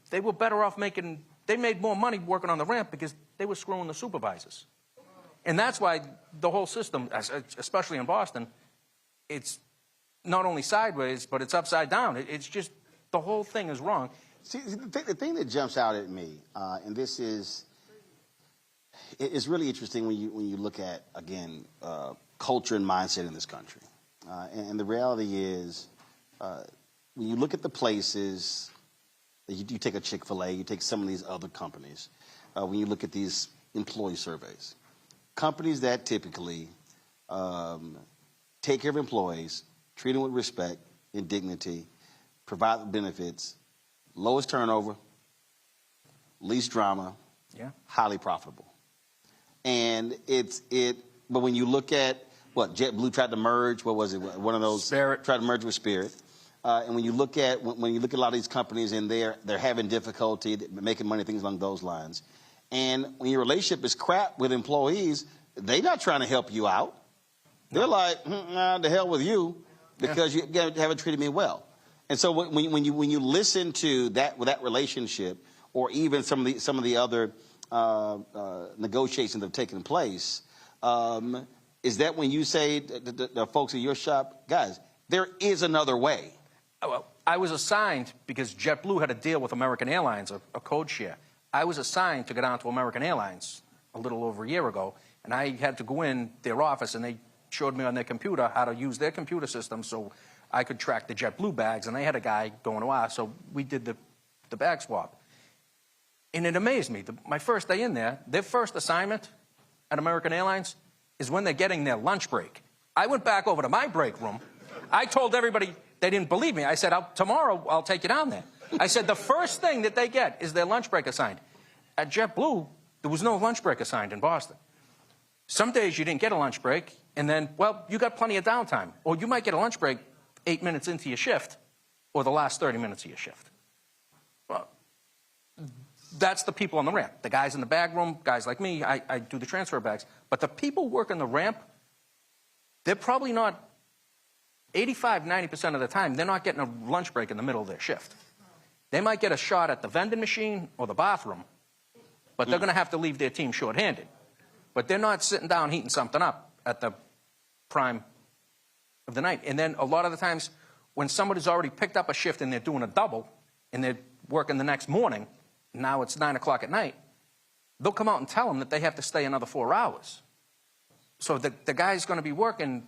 They were better off making, they made more money working on the ramp because they were screwing the supervisors. And that's why the whole system, especially in Boston, it's not only sideways, but it's upside down. It's just, the whole thing is wrong. See, the thing that jumps out at me, and this is, it's really interesting when you look at, again, culture and mindset in this country. And the reality is, when you look at the places, you take a Chick-fil-A, you take some of these other companies, when you look at these employee surveys, companies that typically take care of employees, treat them with respect and dignity, provide benefits, lowest turnover, least drama, highly profitable. And but when you look at what JetBlue tried to merge, what was it? One of those Spirit. Tried to merge with Spirit. And when you look at a lot of these companies and they're having difficulty making money, things along those lines. And when your relationship is crap with employees, they're not trying to help you out. They're like, nah, the hell with you, because you haven't treated me well. And so when you listen to that relationship, or even some of the other negotiations that have taken place, is that when you say to the folks at your shop, guys, there is another way? Well, I was assigned, because JetBlue had a deal with American Airlines, a code share. I was assigned to go down to American Airlines a little over a year ago, and I had to go in their office, and they showed me on their computer how to use their computer system so I could track the JetBlue bags, and they had a guy going to us, so we did the bag swap. And it amazed me. My first day in there, their first assignment at American Airlines is when they're getting their lunch break. I went back over to my break room. I told everybody, they didn't believe me. I said, tomorrow I'll take you down there. I said, the first thing that they get is their lunch break assigned. At JetBlue, there was no lunch break assigned in Boston. Some days you didn't get a lunch break, and then, well, you got plenty of downtime. Or you might get a lunch break 8 minutes into your shift, or the last 30 minutes of your shift. Well, that's the people on the ramp. The guys in the bag room, guys like me, I do the transfer bags. But the people working the ramp, they're probably not, 85, 90% of the time, they're not getting a lunch break in the middle of their shift. They might get a shot at the vending machine or the bathroom, but they're going to have to leave their team shorthanded. But they're not sitting down heating something up at the prime of the night. And then a lot of the times, when somebody's already picked up a shift and they're doing a double, and they're working the next morning, now it's 9 o'clock at night, they'll come out and tell them that they have to stay another 4 hours. So the guy's going to be working,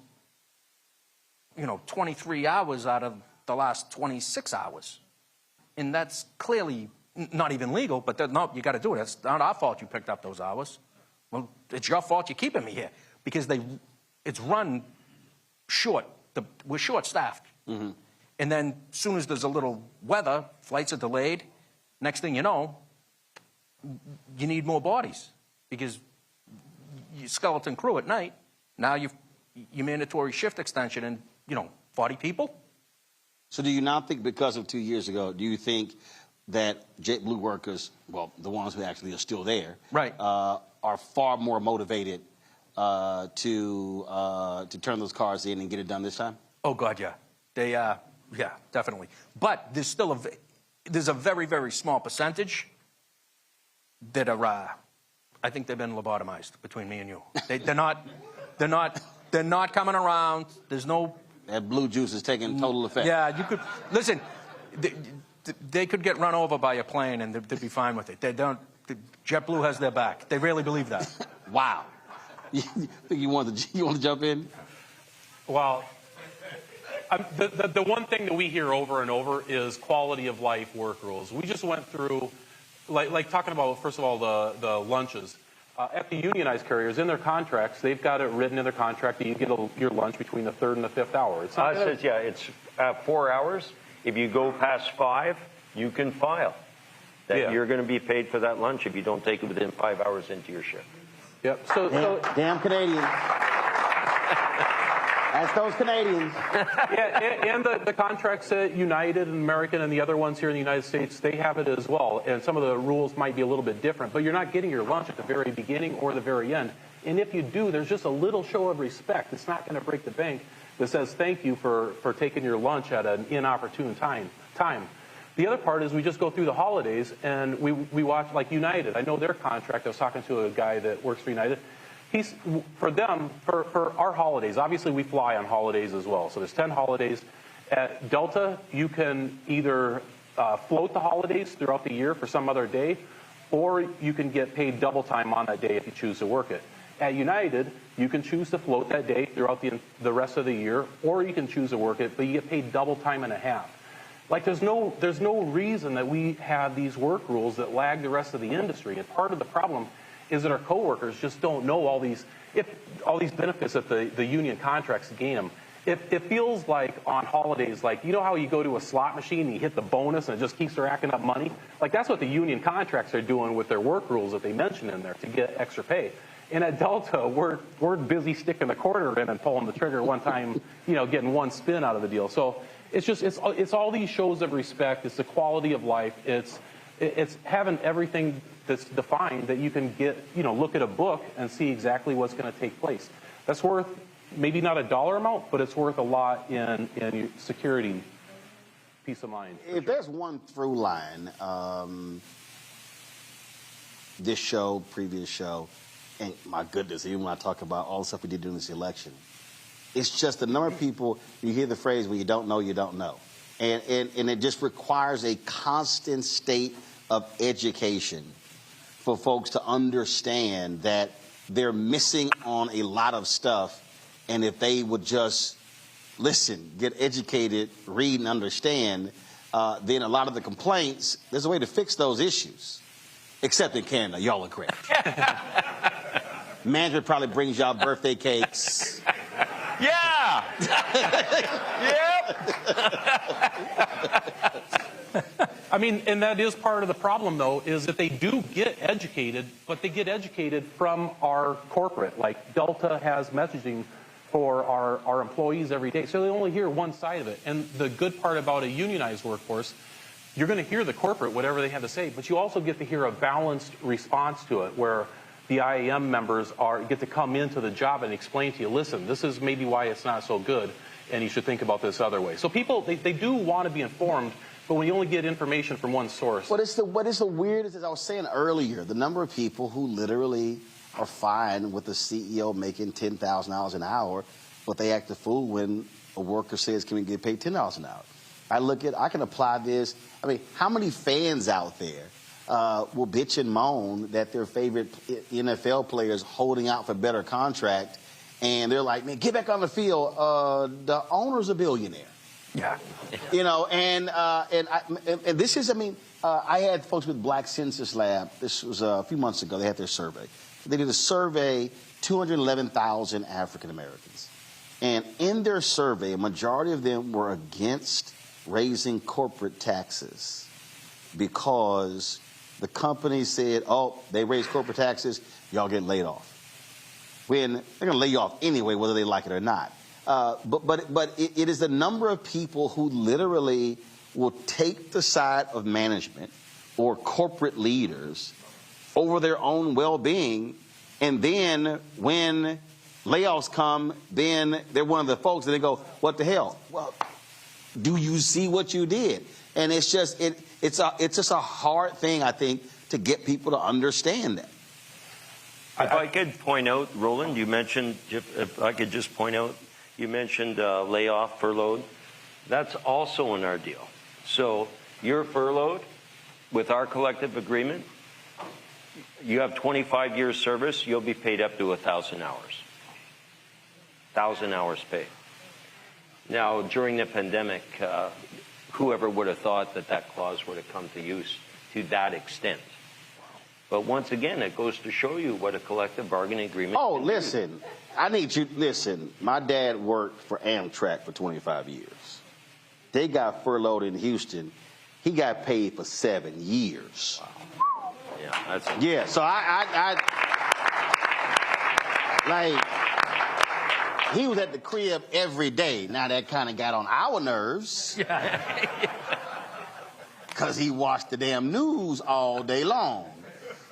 23 hours out of the last 26 hours. And that's clearly not even legal, but no, you got to do it. It's not our fault you picked up those hours. Well, it's your fault you're keeping me here, because it's run short. We're short-staffed. Mm-hmm. And then as soon as there's a little weather, flights are delayed. Next thing you know, you need more bodies, because you skeleton crew at night. Now your mandatory shift extension, and 40 people. So do you not think, because of 2 years ago, do you think that JetBlue workers, well, the ones who actually are still there, right, are far more motivated to turn those cars in and get it done this time? Oh God, yeah, yeah, definitely. But there's still there's a very, very small percentage that are, I think they've been lobotomized, between me and you. They're not coming around. There's no. That blue juice is taking total effect. Yeah, you could listen. They could get run over by a plane and they'd be fine with it. They don't. JetBlue has their back. They really believe that. Wow. You think you want to jump in? Well, The one thing that we hear over and over is quality of life work rules. We just went through, like talking about, first of all, the lunches. At the unionized carriers, in their contracts, they've got it written in their contract that you get your lunch between the 3rd and the 5th hour. It's not says, yeah, it's 4 hours. If you go past 5, you can file that you're going to be paid for that lunch if you don't take it within 5 hours into your shift. Yep. Damn Canadians. That's those Canadians. And the contracts at United and American and the other ones here in the United States, they have it as well. And some of the rules might be a little bit different, but you're not getting your lunch at the very beginning or the very end. And if you do, there's just a little show of respect. It's not going to break the bank that says thank you for taking your lunch at an inopportune time. The other part is we just go through the holidays and we watch, like United. I know their contract. I was talking to a guy that works for United. For our holidays, obviously we fly on holidays as well. So there's 10 holidays. At Delta, you can either float the holidays throughout the year for some other day, or you can get paid double time on that day if you choose to work it. At United, you can choose to float that day throughout the rest of the year, or you can choose to work it, but you get paid double time and a half. Like there's no reason that we have these work rules that lag the rest of the industry. And part of the problem is that our coworkers just don't know all these benefits that the union contracts gain them. It feels like on holidays, like, you know how you go to a slot machine and you hit the bonus and it just keeps racking up money? Like that's what the union contracts are doing with their work rules that they mention in there to get extra pay. And at Delta, we're busy sticking the quarter in and pulling the trigger one time, getting one spin out of the deal. So it's all these shows of respect. It's the quality of life. It's having everything that's defined that you can get, look at a book and see exactly what's going to take place. That's worth maybe not a dollar amount, but it's worth a lot in security, peace of mind. If there's one through line, this show, previous show, and my goodness, even when I talk about all the stuff we did during this election, it's just the number of people, you hear the phrase, when you don't know, you don't know. And it just requires a constant state of education for folks to understand that they're missing on a lot of stuff. And if they would just listen, get educated, read, and understand, then a lot of the complaints, there's a way to fix those issues. Except in Canada, y'all are correct. Management probably brings y'all birthday cakes. Yeah! Yep! I mean, and that is part of the problem, though, is that they do get educated, but they get educated from our corporate. Like Delta has messaging for our employees every day, so they only hear one side of it. And the good part about a unionized workforce, you're going to hear the corporate, whatever they have to say, but you also get to hear a balanced response to it, where the IAM members get to come into the job and explain to you, listen, this is maybe why it's not so good, and you should think about this other way. So people, they do want to be informed, but when you only get information from one source. What is the weirdest, as I was saying earlier, the number of people who literally are fine with the CEO making $10,000 an hour, but they act a fool when a worker says, can we get paid $10 an hour? I can apply this. I mean, how many fans out there will bitch and moan that their favorite NFL player is holding out for better contract, and they're like, man, get back on the field. The owner's a billionaire. Yeah. And this is, I had folks with Black Census Lab. This was a few months ago. They had their survey. They did a survey, 211,000 African Americans. And in their survey, a majority of them were against raising corporate taxes because the company said, oh, they raise corporate taxes, y'all get laid off. When they're going to lay you off anyway, whether they like it or not. But it is the number of people who literally will take the side of management or corporate leaders over their own well-being, and then when layoffs come, then they're one of the folks that they go, what the hell? Well, do you see what you did? And it's just it's just a hard thing, I think, to get people to understand that. If I could point out, Roland, you mentioned, if I could just point out, you mentioned layoff, furloughed. That's also in our deal. So you're furloughed with our collective agreement. You have 25 years service, you'll be paid up to 1,000 hours. 1,000 hours paid. Now, during the pandemic, whoever would have thought that that clause would have come to use to that extent? But once again, it goes to show you what a collective bargaining agreement Oh, can listen, do. I need you, listen, my dad worked for Amtrak for 25 years. They got furloughed in Houston. He got paid for 7 years. Wow. Yeah, that's yeah. So like, he was at the crib every day. Now that kind of got on our nerves. Because he watched the damn news all day long.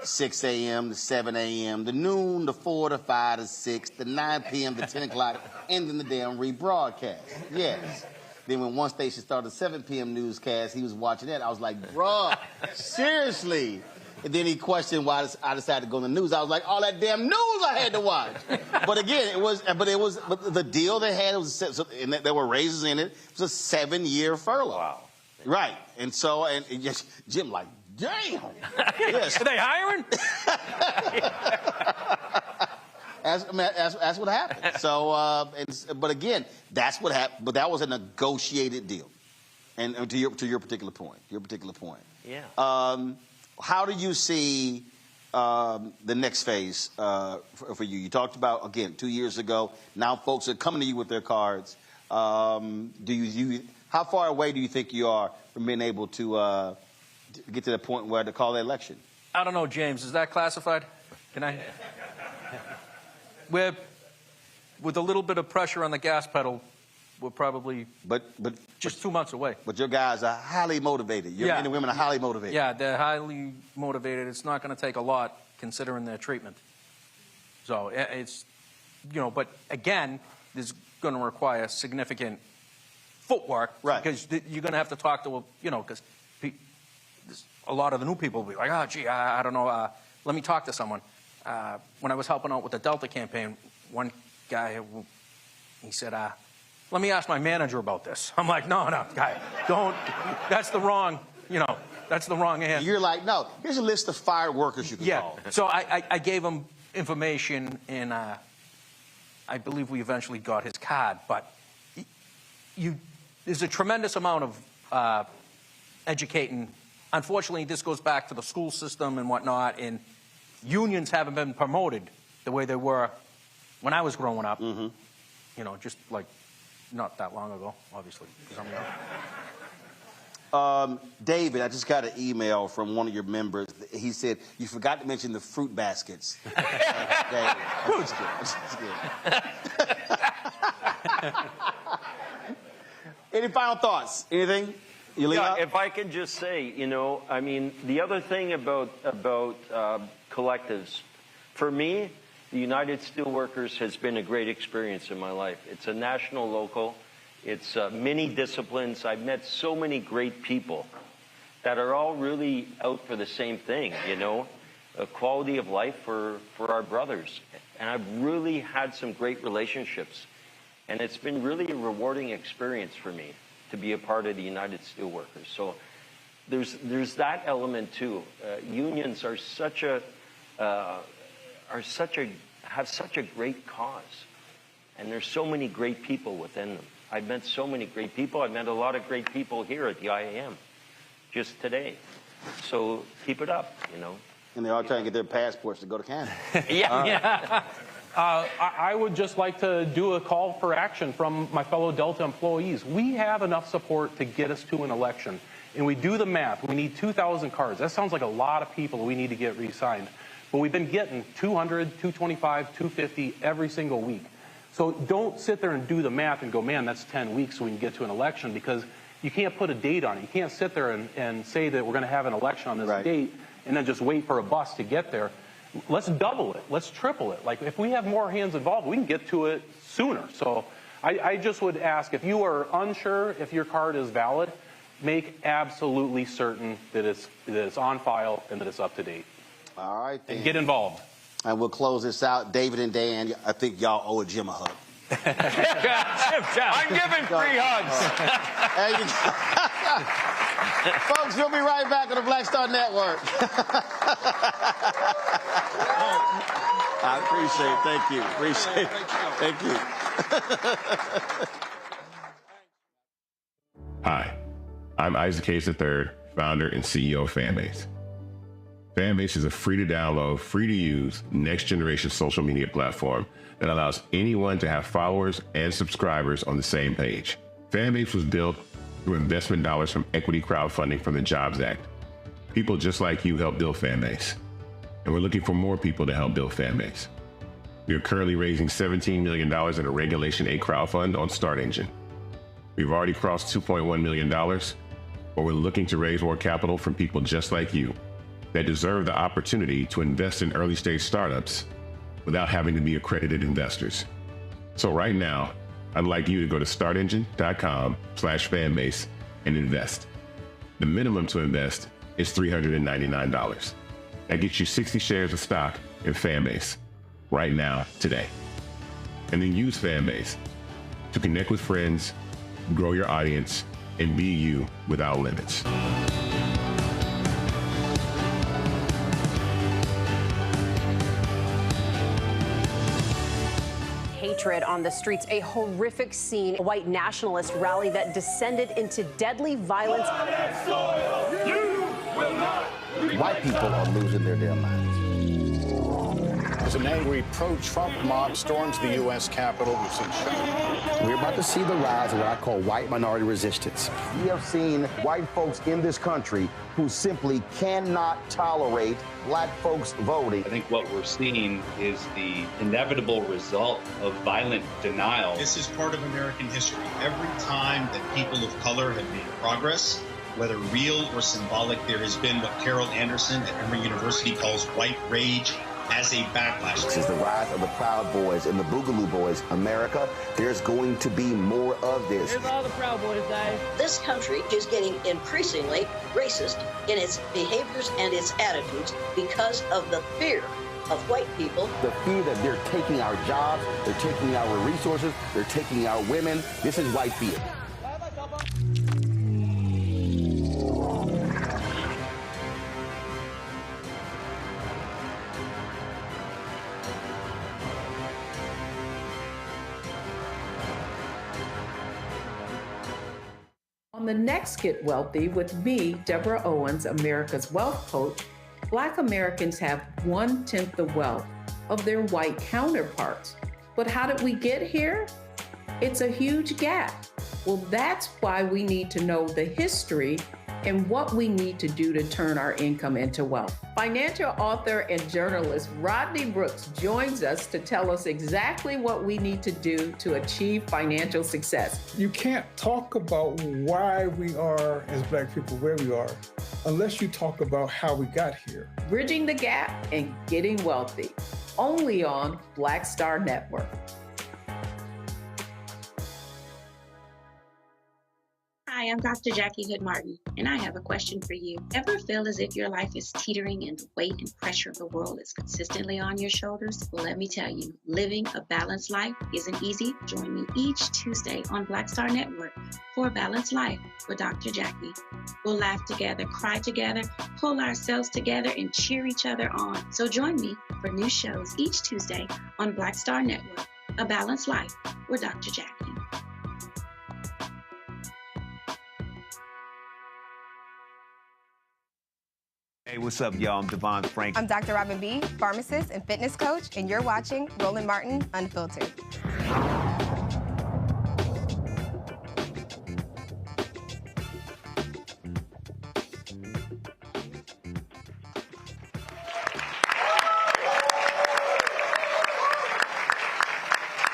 6 a.m. to 7 a.m. to noon to 4 to 5 to 6 to 9 p.m. to 10 o'clock, and then the damn rebroadcast. Yes. Then when one station started 7 p.m. newscast, he was watching that. I was like, bruh, seriously? And then he questioned why I decided to go on the news. I was like, all that damn news I had to watch. But again, but the deal they had was, and there were raises in it. It was a 7-year furlough. Wow. Right. And so, and just Jim like, damn. Yes. Are they hiring? That's what happened. So, but again, that's what happened. But that was a negotiated deal. And to your particular point. Yeah. How do you see the next phase for you? You talked about, again, 2 years ago. Now folks are coming to you with their cards. How far away do you think you are from being able to get to the point where to call the election? I don't know, James. Is that classified? Can I? With a little bit of pressure on the gas pedal, we're probably just 2 months away. But your guys are highly motivated. Your men and women are highly motivated. Yeah, they're highly motivated. It's not going to take a lot considering their treatment. So it's, but again, there's going to require significant footwork. Right. Because you're going to have to talk to, because a lot of the new people will be like, oh, gee, I don't know. Let me talk to someone. When I was helping out with the Delta campaign, one guy, he said, let me ask my manager about this. I'm like, no, guy, don't. That's the wrong, that's the wrong answer. You're like, no, here's a list of fired workers you can call. So I gave him information, and I believe we eventually got his card. But there's a tremendous amount of educating. Unfortunately, this goes back to the school system and whatnot, and unions haven't been promoted the way they were when I was growing up. Mm-hmm. Just like not that long ago, obviously. David, I just got an email from one of your members. He said, you forgot to mention the fruit baskets. David, I'm just kidding. Any final thoughts? Anything? Yeah, if I can just say, the other thing about collectives, for me, the United Steelworkers has been a great experience in my life. It's a national local. It's many disciplines. I've met so many great people that are all really out for the same thing, a quality of life for our brothers. And I've really had some great relationships. And it's been really a rewarding experience for me to be a part of the United Steelworkers. So there's that element too. Unions are have such a great cause, and there's so many great people within them. I've met so many great people. I've met a lot of great people here at the IAM just today. So keep it up, And they're all trying to get their passports to go to Canada. Yeah. I would just like to do a call for action from my fellow Delta employees. We have enough support to get us to an election. And we do the math. We need 2,000 cards. That sounds like a lot of people we need to get re-signed. But we've been getting 200, 225, 250 every single week. So don't sit there and do the math and go, man, that's 10 weeks so we can get to an election, because you can't put a date on it. You can't sit there and say that we're going to have an election on this date and then just wait for a bus to get there. Let's double it. Let's triple it. Like, if we have more hands involved, we can get to it sooner. So I just would ask, if you are unsure if your card is valid, make absolutely certain that it's on file and that it's up to date. All right, then. And get involved. And we'll close this out. David and Dan, I think y'all owe Jim a hug. I'm giving free hugs. Folks, we'll be right back on the Black Star Network. I appreciate it. Thank you. Appreciate it. Thank you. Hi, I'm Isaac Hayes III, founder and CEO of Fanbase. Fanbase is a free-to-download, free-to-use, next-generation social media platform that allows anyone to have followers and subscribers on the same page. Fanbase was built through investment dollars from equity crowdfunding from the Jobs Act. People just like you helped build Fanbase, and we're looking for more people to help build Fanbase. We are currently raising $17 million in a Regulation A crowdfund on Start Engine. We've already crossed $2.1 million, but we're looking to raise more capital from people just like you that deserve the opportunity to invest in early-stage startups without having to be accredited investors. So right now, I'd like you to go to startengine.com/fanbase and invest. The minimum to invest is $399. That gets you 60 shares of stock in Fanbase right now, today. And then use Fanbase to connect with friends, grow your audience, and be you without limits. Hatred on the streets, a horrific scene, a white nationalist rally that descended into deadly violence. White people are losing their damn minds. As an angry pro-Trump mob storms the U.S. Capitol, we've seen We're about to see the rise of what I call white minority resistance. We have seen white folks in this country who simply cannot tolerate black folks voting. I think what we're seeing is the inevitable result of violent denial. This is part of American history. Every time that people of color have made progress, whether real or symbolic, there has been what Carol Anderson at Emory University calls white rage as a backlash. This is the rise of the Proud Boys and the Boogaloo Boys. America, there's going to be more of this. Here's all the Proud Boys, guys. This country is getting increasingly racist in its behaviors and its attitudes because of the fear of white people. The fear that they're taking our jobs, they're taking our resources, they're taking our women. This is white fear. On the next Get Wealthy with me, Deborah Owens, America's Wealth Coach, Black Americans have 1/10 the wealth of their white counterparts. But how did we get here? It's a huge gap. Well, that's why we need to know the history and what we need to do to turn our income into wealth. Financial author and journalist Rodney Brooks joins us to tell us exactly what we need to do to achieve financial success. You can't talk about why we are, as black people, where we are, unless you talk about how we got here. Bridging the gap and getting wealthy, only on Black Star Network. Hi, I'm Dr. Jackie Hood Martin, and I have a question for you. Ever feel as if your life is teetering and the weight and pressure of the world is consistently on your shoulders? Well, let me tell you, living a balanced life isn't easy. Join me each Tuesday on Black Star Network for A Balanced Life with Dr. Jackie. We'll laugh together, cry together, pull ourselves together, and cheer each other on. So join me for new shows each Tuesday on Black Star Network, A Balanced Life with Dr. Jackie. Hey, what's up, y'all? I'm Devon Frank. I'm Dr. Robin B., pharmacist and fitness coach, and you're watching Roland Martin Unfiltered.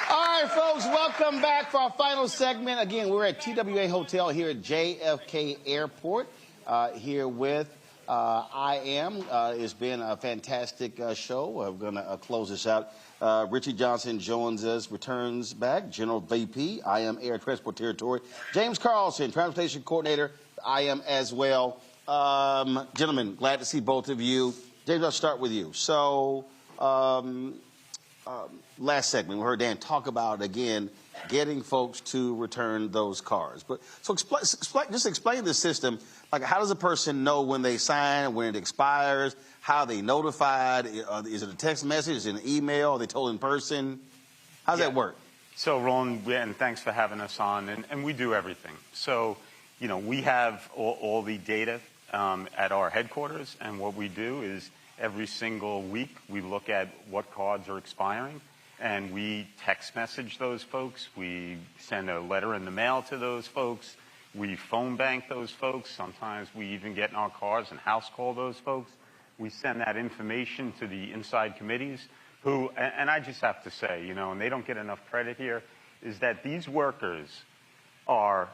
All right, folks, welcome back for our final segment. Again, we're at TWA Hotel here at JFK Airport, here with IAM. It's been a fantastic show. We're going to close this out. Richie Johnson joins us, returns back, General VP, IAM Air Transport Territory. James Carlson, Transportation Coordinator, IAM as well. Gentlemen, glad to see both of you. James, I'll start with you. So, last segment, we heard Dan talk about, again, getting folks to return those cars. But so just explain the system. Like, how does a person know when they sign, when it expires, how are they notified? Is it a text message? Is it an email? Are they told in person? How does that work? So, Roland, and thanks for having us on. And we do everything. So you know, we have all the data at our headquarters, and what we do is every single week we look at what cards are expiring, and we text message those folks. We send a letter in the mail to those folks. We phone bank those folks. Sometimes we even get in our cars and house call those folks. We send that information to the inside committees who, and I just have to say, you know, and they don't get enough credit here, is that these workers are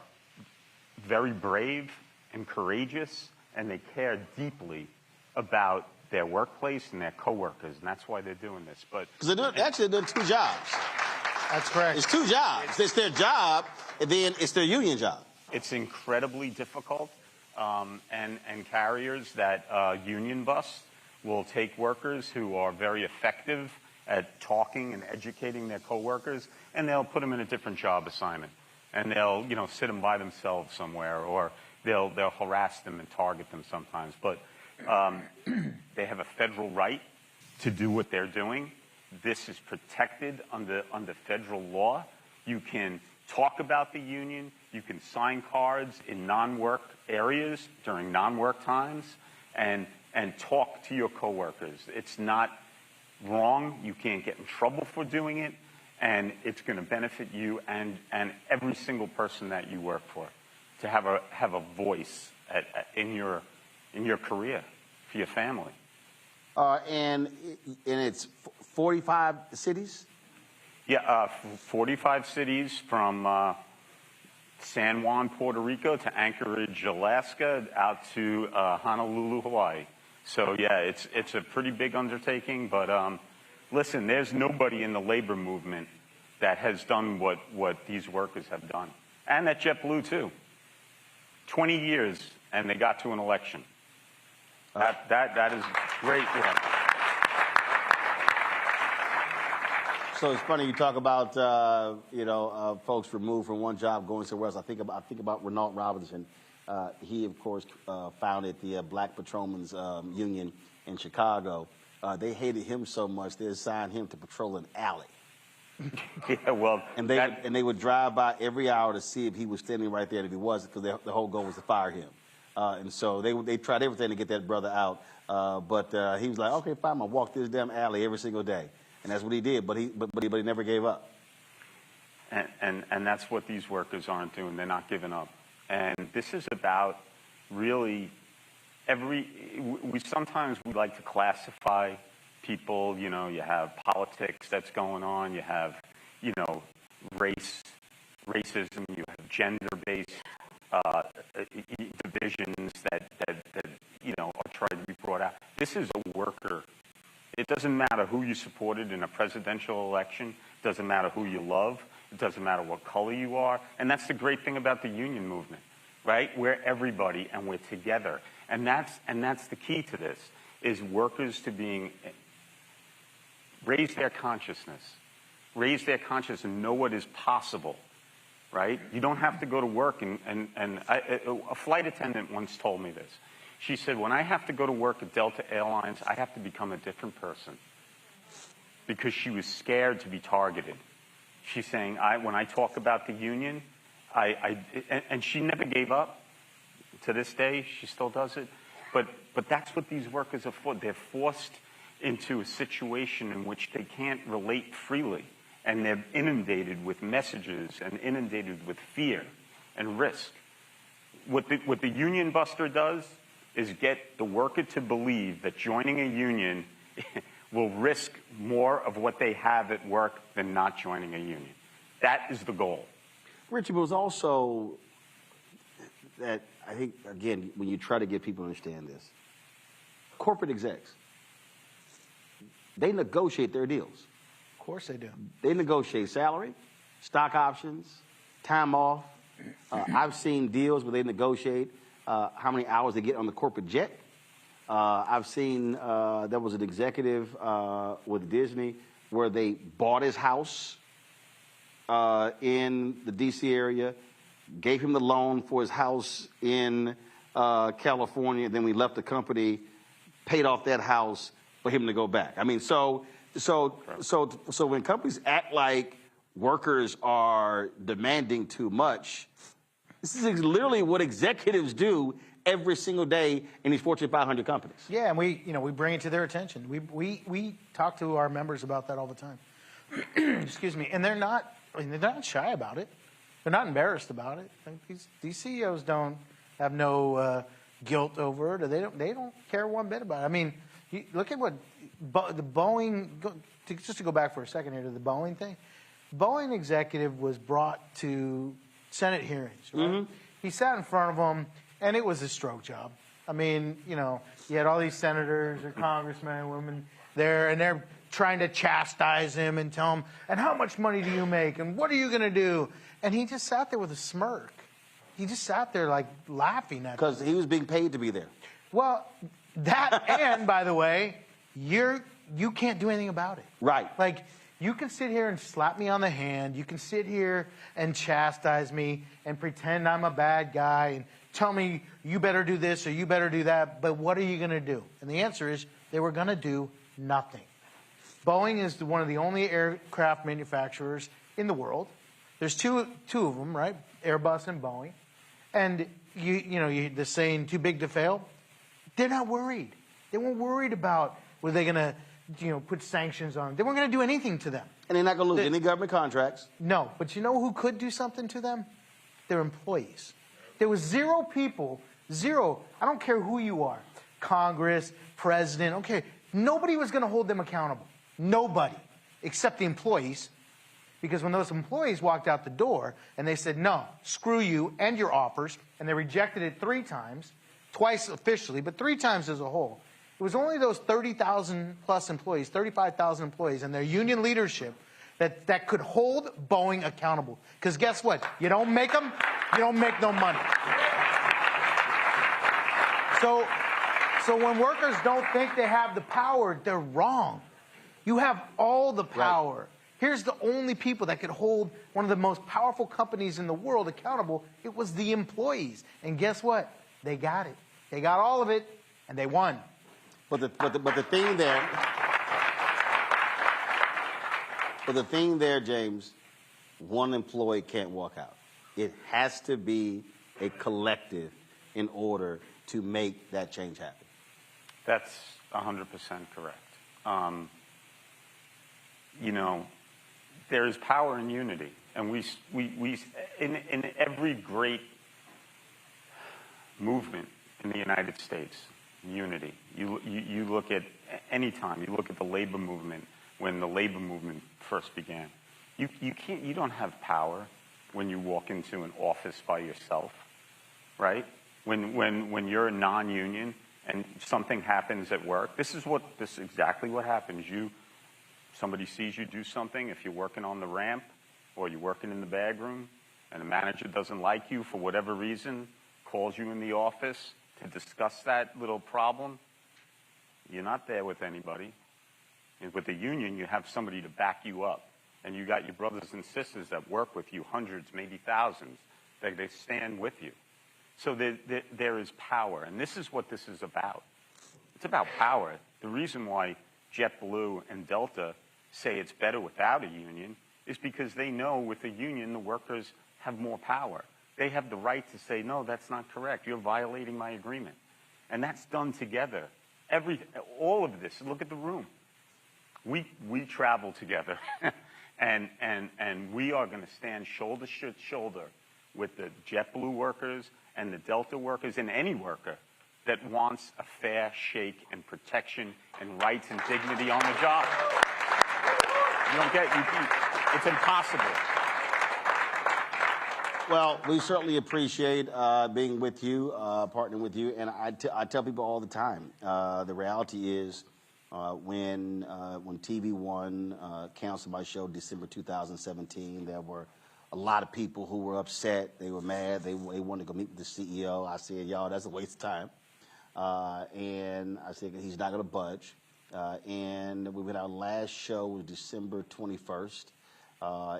very brave and courageous, and they care deeply about their workplace and their coworkers, and that's why they're doing this. But because they're doing two jobs. That's correct. It's two jobs. It's their job, and then it's their union job. It's incredibly difficult, and carriers that union bust will take workers who are very effective at talking and educating their coworkers, and they'll put them in a different job assignment, and they'll, you know, sit them by themselves somewhere, or they'll harass them and target them sometimes. But they have a federal right to do what they're doing. This is protected under federal law. You can talk about the union. You can sign cards in non-work areas during non-work times and talk to your coworkers. It's not wrong. You can't get in trouble for doing it, and it's going to benefit you and every single person that you work for to have a voice in your career for your family. And it's 45 cities? Yeah, 45 cities from San Juan, Puerto Rico to Anchorage, Alaska, out to Honolulu, Hawaii. So, yeah, it's a pretty big undertaking. But listen, there's nobody in the labor movement that has done what these workers have done. And at JetBlue, too. 20 years, and they got to an election. That is great work. So it's funny you talk about folks removed from one job going somewhere else. I think about Renault Robinson. He of course founded the Black Patrolmen's Union in Chicago. They hated him so much they assigned him to patrol an alley. Yeah, well, and they would drive by every hour to see if he was standing right there. And if he wasn't, because the whole goal was to fire him. And so they tried everything to get that brother out. But he was like, okay, fine, I'm gonna walk this damn alley every single day. And that's what he did, but he never gave up. And that's what these workers aren't doing. They're not giving up. And this is about really sometimes we like to classify people. You know, you have politics that's going on. You have, you know, racism. You have gender-based divisions that you know are trying to be brought out. This is a worker. It doesn't matter who you supported in a presidential election. It doesn't matter who you love. It doesn't matter what color you are. And that's the great thing about the union movement, right? We're everybody and we're together. And that's the key to this, is workers to raise their consciousness and know what is possible, right? You don't have to go to work a flight attendant once told me this. She said, when I have to go to work at Delta Airlines, I have to become a different person, because she was scared to be targeted. She's saying, when I talk about the union, and she never gave up. To this day, she still does it. But that's what these workers are for. They're forced into a situation in which they can't relate freely, and they're inundated with messages and inundated with fear and risk. What the union buster does is get the worker to believe that joining a union will risk more of what they have at work than not joining a union. That is the goal. Richard, was also that, I think, again, when you try to get people to understand this, corporate execs, they negotiate their deals. Of course they do. They negotiate salary, stock options, time off. I've seen deals where they negotiate how many hours they get on the corporate jet. I've seen there was an executive with Disney where they bought his house in the D.C. area, gave him the loan for his house in California, then we left the company, paid off that house for him to go back. I mean, so when companies act like workers are demanding too much, This is literally what executives do every single day in these Fortune 500 companies. Yeah, and we bring it to their attention. We talk to our members about that all the time. Excuse me, and they're not shy about it. They're not embarrassed about it. Like these CEOs don't have no guilt over it, or they don't care one bit about it. I mean, look at what the Boeing. Just to go back for a second here to the Boeing thing. Boeing executive was brought to Senate hearings. Right? Mm-hmm. He sat in front of them, and it was a stroke job. I mean, you had all these senators or congressmen and women there, and they're trying to chastise him and tell him, and how much money do you make, and what are you going to do? And he just sat there with a smirk. He just sat there like laughing at because he was being paid to be there. Well, that and by the way, you can't do anything about it. Right. Like you can sit here and slap me on the hand. You can sit here and chastise me and pretend I'm a bad guy and tell me you better do this or you better do that. But what are you going to do? And the answer is they were going to do nothing. Boeing is one of the only aircraft manufacturers in the world. There's two of them, right? Airbus and Boeing. And the saying too big to fail. They're not worried. They weren't worried about were they going to put sanctions on them. They weren't going to do anything to them. And they're not going to lose any government contracts. No, but you know who could do something to them? Their employees. There was zero people, I don't care who you are, Congress, president, okay, nobody was going to hold them accountable. Nobody, except the employees. Because when those employees walked out the door and they said, no, screw you and your offers, and they rejected it 3 times, twice officially, but 3 times as a whole, it was only those 30,000 plus employees, 35,000 employees and their union leadership that could hold Boeing accountable. Because guess what? You don't make them, you don't make no money. So when workers don't think they have the power, they're wrong. You have all the power. Right. Here's the only people that could hold one of the most powerful companies in the world accountable. It was the employees. And guess what? They got it. They got all of it, and they won. But the thing there, James, one employee can't walk out. It has to be a collective in order to make that change happen. That's 100% correct. There is power in unity, and we in every great movement in the United States, unity. You look at any time. You look at the labor movement when the labor movement first began. You don't have power when you walk into an office by yourself, right? When you're a non-union and something happens at work, this is exactly what happens. Somebody sees you do something, if you're working on the ramp or you're working in the bag room and the manager doesn't like you for whatever reason, calls you in the office to discuss that little problem, you're not there with anybody. And with the union, you have somebody to back you up. And you got your brothers and sisters that work with you, hundreds, maybe thousands, that they stand with you. So there is power, and this is what this is about. It's about power. The reason why JetBlue and Delta say it's better without a union is because they know with a union the workers have more power. They have the right to say, no, that's not correct. You're violating my agreement. And that's done together. All of this, look at the room. We travel together, and we are going to stand shoulder to shoulder with the JetBlue workers and the Delta workers and any worker that wants a fair shake and protection and rights and dignity on the job. It's impossible. Well, we certainly appreciate being with you, partnering with you, and I tell people all the time, the reality is when TV One canceled my show December 2017, there were a lot of people who were upset. They were mad. They wanted to go meet with the CEO. I said, y'all, that's a waste of time. And I said, he's not going to budge. And we went, our last show was December 21st.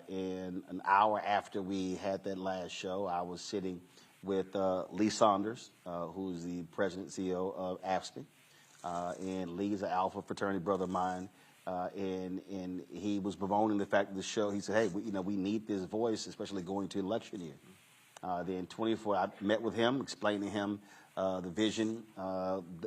And an hour after we had that last show, I was sitting with Lee Saunders, who's the president and CEO of AFSCME. And Lee is an Alpha fraternity brother of mine. And he was bemoaning the fact of the show. He said, hey, we need this voice, especially going to election year. Then 24, I met with him, explained to him the vision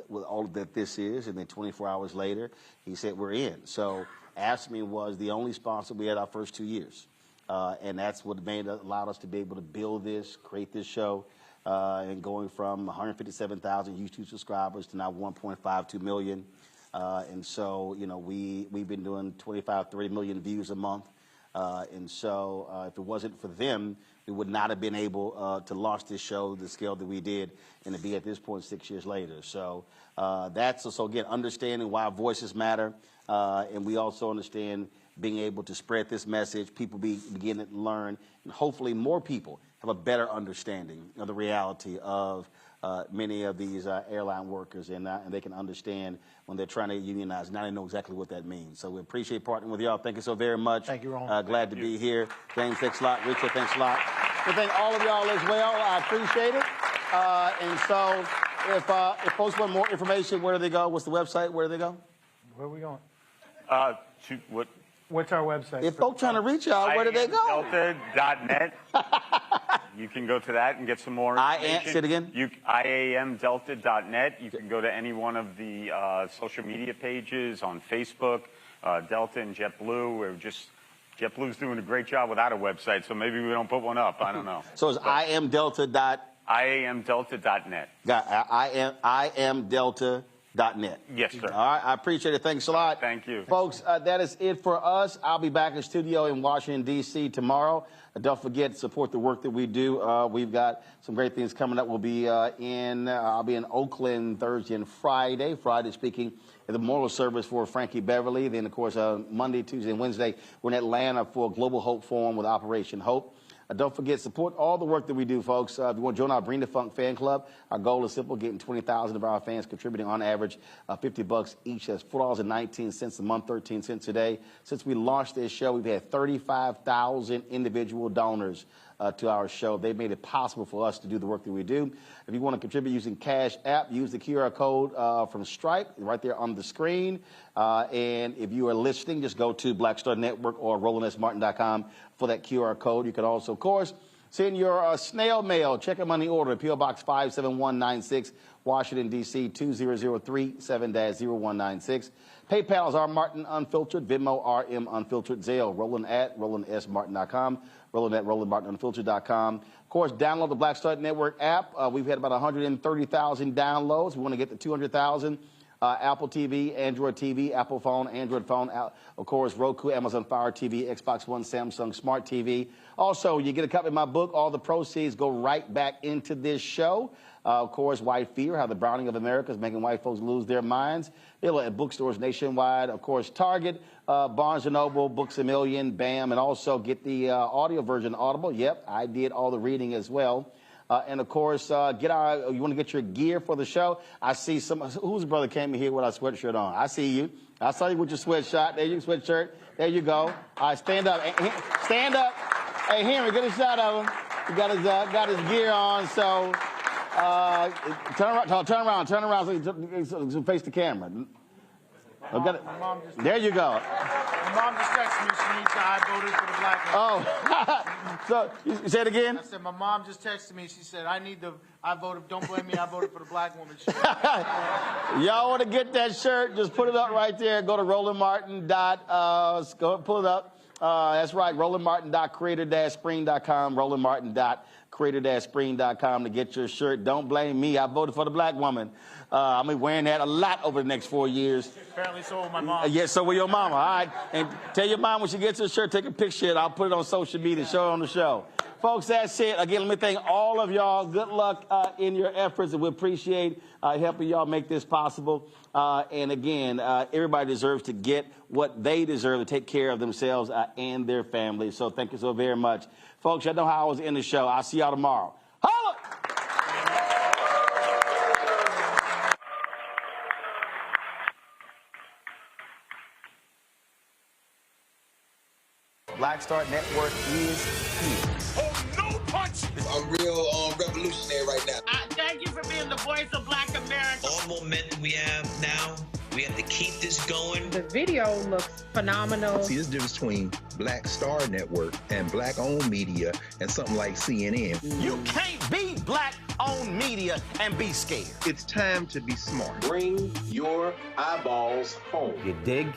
with all that this is, and then 24 hours later, he said, we're in. So ASME was the only sponsor we had our first 2 years. And that's what allowed us to be able to build this, create this show, and going from 157,000 YouTube subscribers to now 1.52 million. And so, you know, we've been doing 25, 30 million views a month. And so if it wasn't for them, we would not have been able to launch this show the scale that we did and to be at this point 6 years later. So so again, understanding why voices matter. And we also understand being able to spread this message, people begin to learn, and hopefully more people have a better understanding of the reality of many of these airline workers, and they can understand when they're trying to unionize. Now they know exactly what that means. So we appreciate partnering with y'all. Thank you so very much. Thank you, Roland. Glad to be here. James, thanks a lot. Richard, thanks a lot. We thank all of y'all as well. I appreciate it. And so if folks want more information, where do they go? What's the website? Where do they go? Where are we going? What's our website? If folks trying to reach y'all, where do they go? IAMdelta.net. You can go to that and get some more information. Say it again. IAMdelta.net. You can go to any one of the social media pages on Facebook, Delta and JetBlue. JetBlue's doing a great job without a website, so maybe we don't put one up. I don't know. So it's IAMdelta.net. IAMdelta.net. Yes, sir. All right, I appreciate it. Thanks a lot. Thank you. Folks, that is it for us. I'll be back in studio in Washington, D.C. tomorrow. Don't forget to support the work that we do. We've got some great things coming up. I'll be in Oakland Thursday and Friday. Friday speaking at the memorial service for Frankie Beverly. Then, of course, Monday, Tuesday, and Wednesday, we're in Atlanta for Global Hope Forum with Operation Hope. Don't forget, support all the work that we do, folks. If you want to join our Bring the Funk fan club, our goal is simple, getting 20,000 of our fans contributing on average $50 each. That's $4.19 a month, 13 cents a day. Since we launched this show, we've had 35,000 individual donors to our show. They've made it possible for us to do the work that we do. If you want to contribute using Cash App, use the QR code from Stripe right there on the screen. And if you are listening, just go to Black Star Network or RolandSMartin.com for that QR code. You can also, of course, send your snail mail. Check your money order. P.O. Box 57196, Washington, D.C. 20037-0196. PayPal is R Martin Unfiltered. Venmo RM Unfiltered. Zelle Roland at RolandSMartin.com. Roland at RolandMartinUnfiltered.com. Of course, download the Black Star Network app. We've had about 130,000 downloads. We want to get to 200,000. Apple TV, Android TV, Apple phone, Android phone, of course, Roku, Amazon Fire TV, Xbox One, Samsung Smart TV. Also, you get a copy of my book. All the proceeds go right back into this show. Of course, White Fear, How the Browning of America is Making White Folks Lose Their Minds. Available at bookstores nationwide. Of course, Target, Barnes & Noble, Books A Million, BAM, and also get the audio version Audible. Yep, I did all the reading as well. And of course, you want to get your gear for the show. I see whose brother came in here with a sweatshirt on? I see you. I saw you with your sweatshirt. There you go, sweatshirt. There you go. All right, stand up. Stand up. Hey, Henry, get a shot of him. He got his gear on. So turn around so face the camera. There you go. My mom just texted me. She needs I voted for the black woman. Oh, so you say it again? I said, my mom just texted me. She said, I voted, don't blame me, I voted for the black woman shirt. Y'all want to get that shirt? Just put it up right there. Go to Roland Martin. Go pull it up. That's right, RolandMartin.creator-spring.com, RolandMartin.creator-spring.com to get your shirt. Don't blame me. I voted for the black woman. I'm wearing that a lot over the next 4 years. Apparently so will my mom. Yes, so will your mama. All right. And tell your mom when she gets her shirt, take a picture. I'll put it on social media, show it on the show. Folks, that's it. Again, let me thank all of y'all. Good luck in your efforts, and we appreciate helping y'all make this possible. And again, everybody deserves to get what they deserve to take care of themselves and their families. So thank you so very much. Folks, y'all know how I was in the show. I'll see y'all tomorrow. Holla! Black Star Network is here. Oh, no punch! I'm real revolutionary right now. Thank you for being the voice of Black America. All momentum we have now, we have to keep this going. The video looks phenomenal. See, there's a difference between Black Star Network and Black-owned media and something like CNN. You can't be Black-owned media and be scared. It's time to be smart. Bring your eyeballs home. You dig?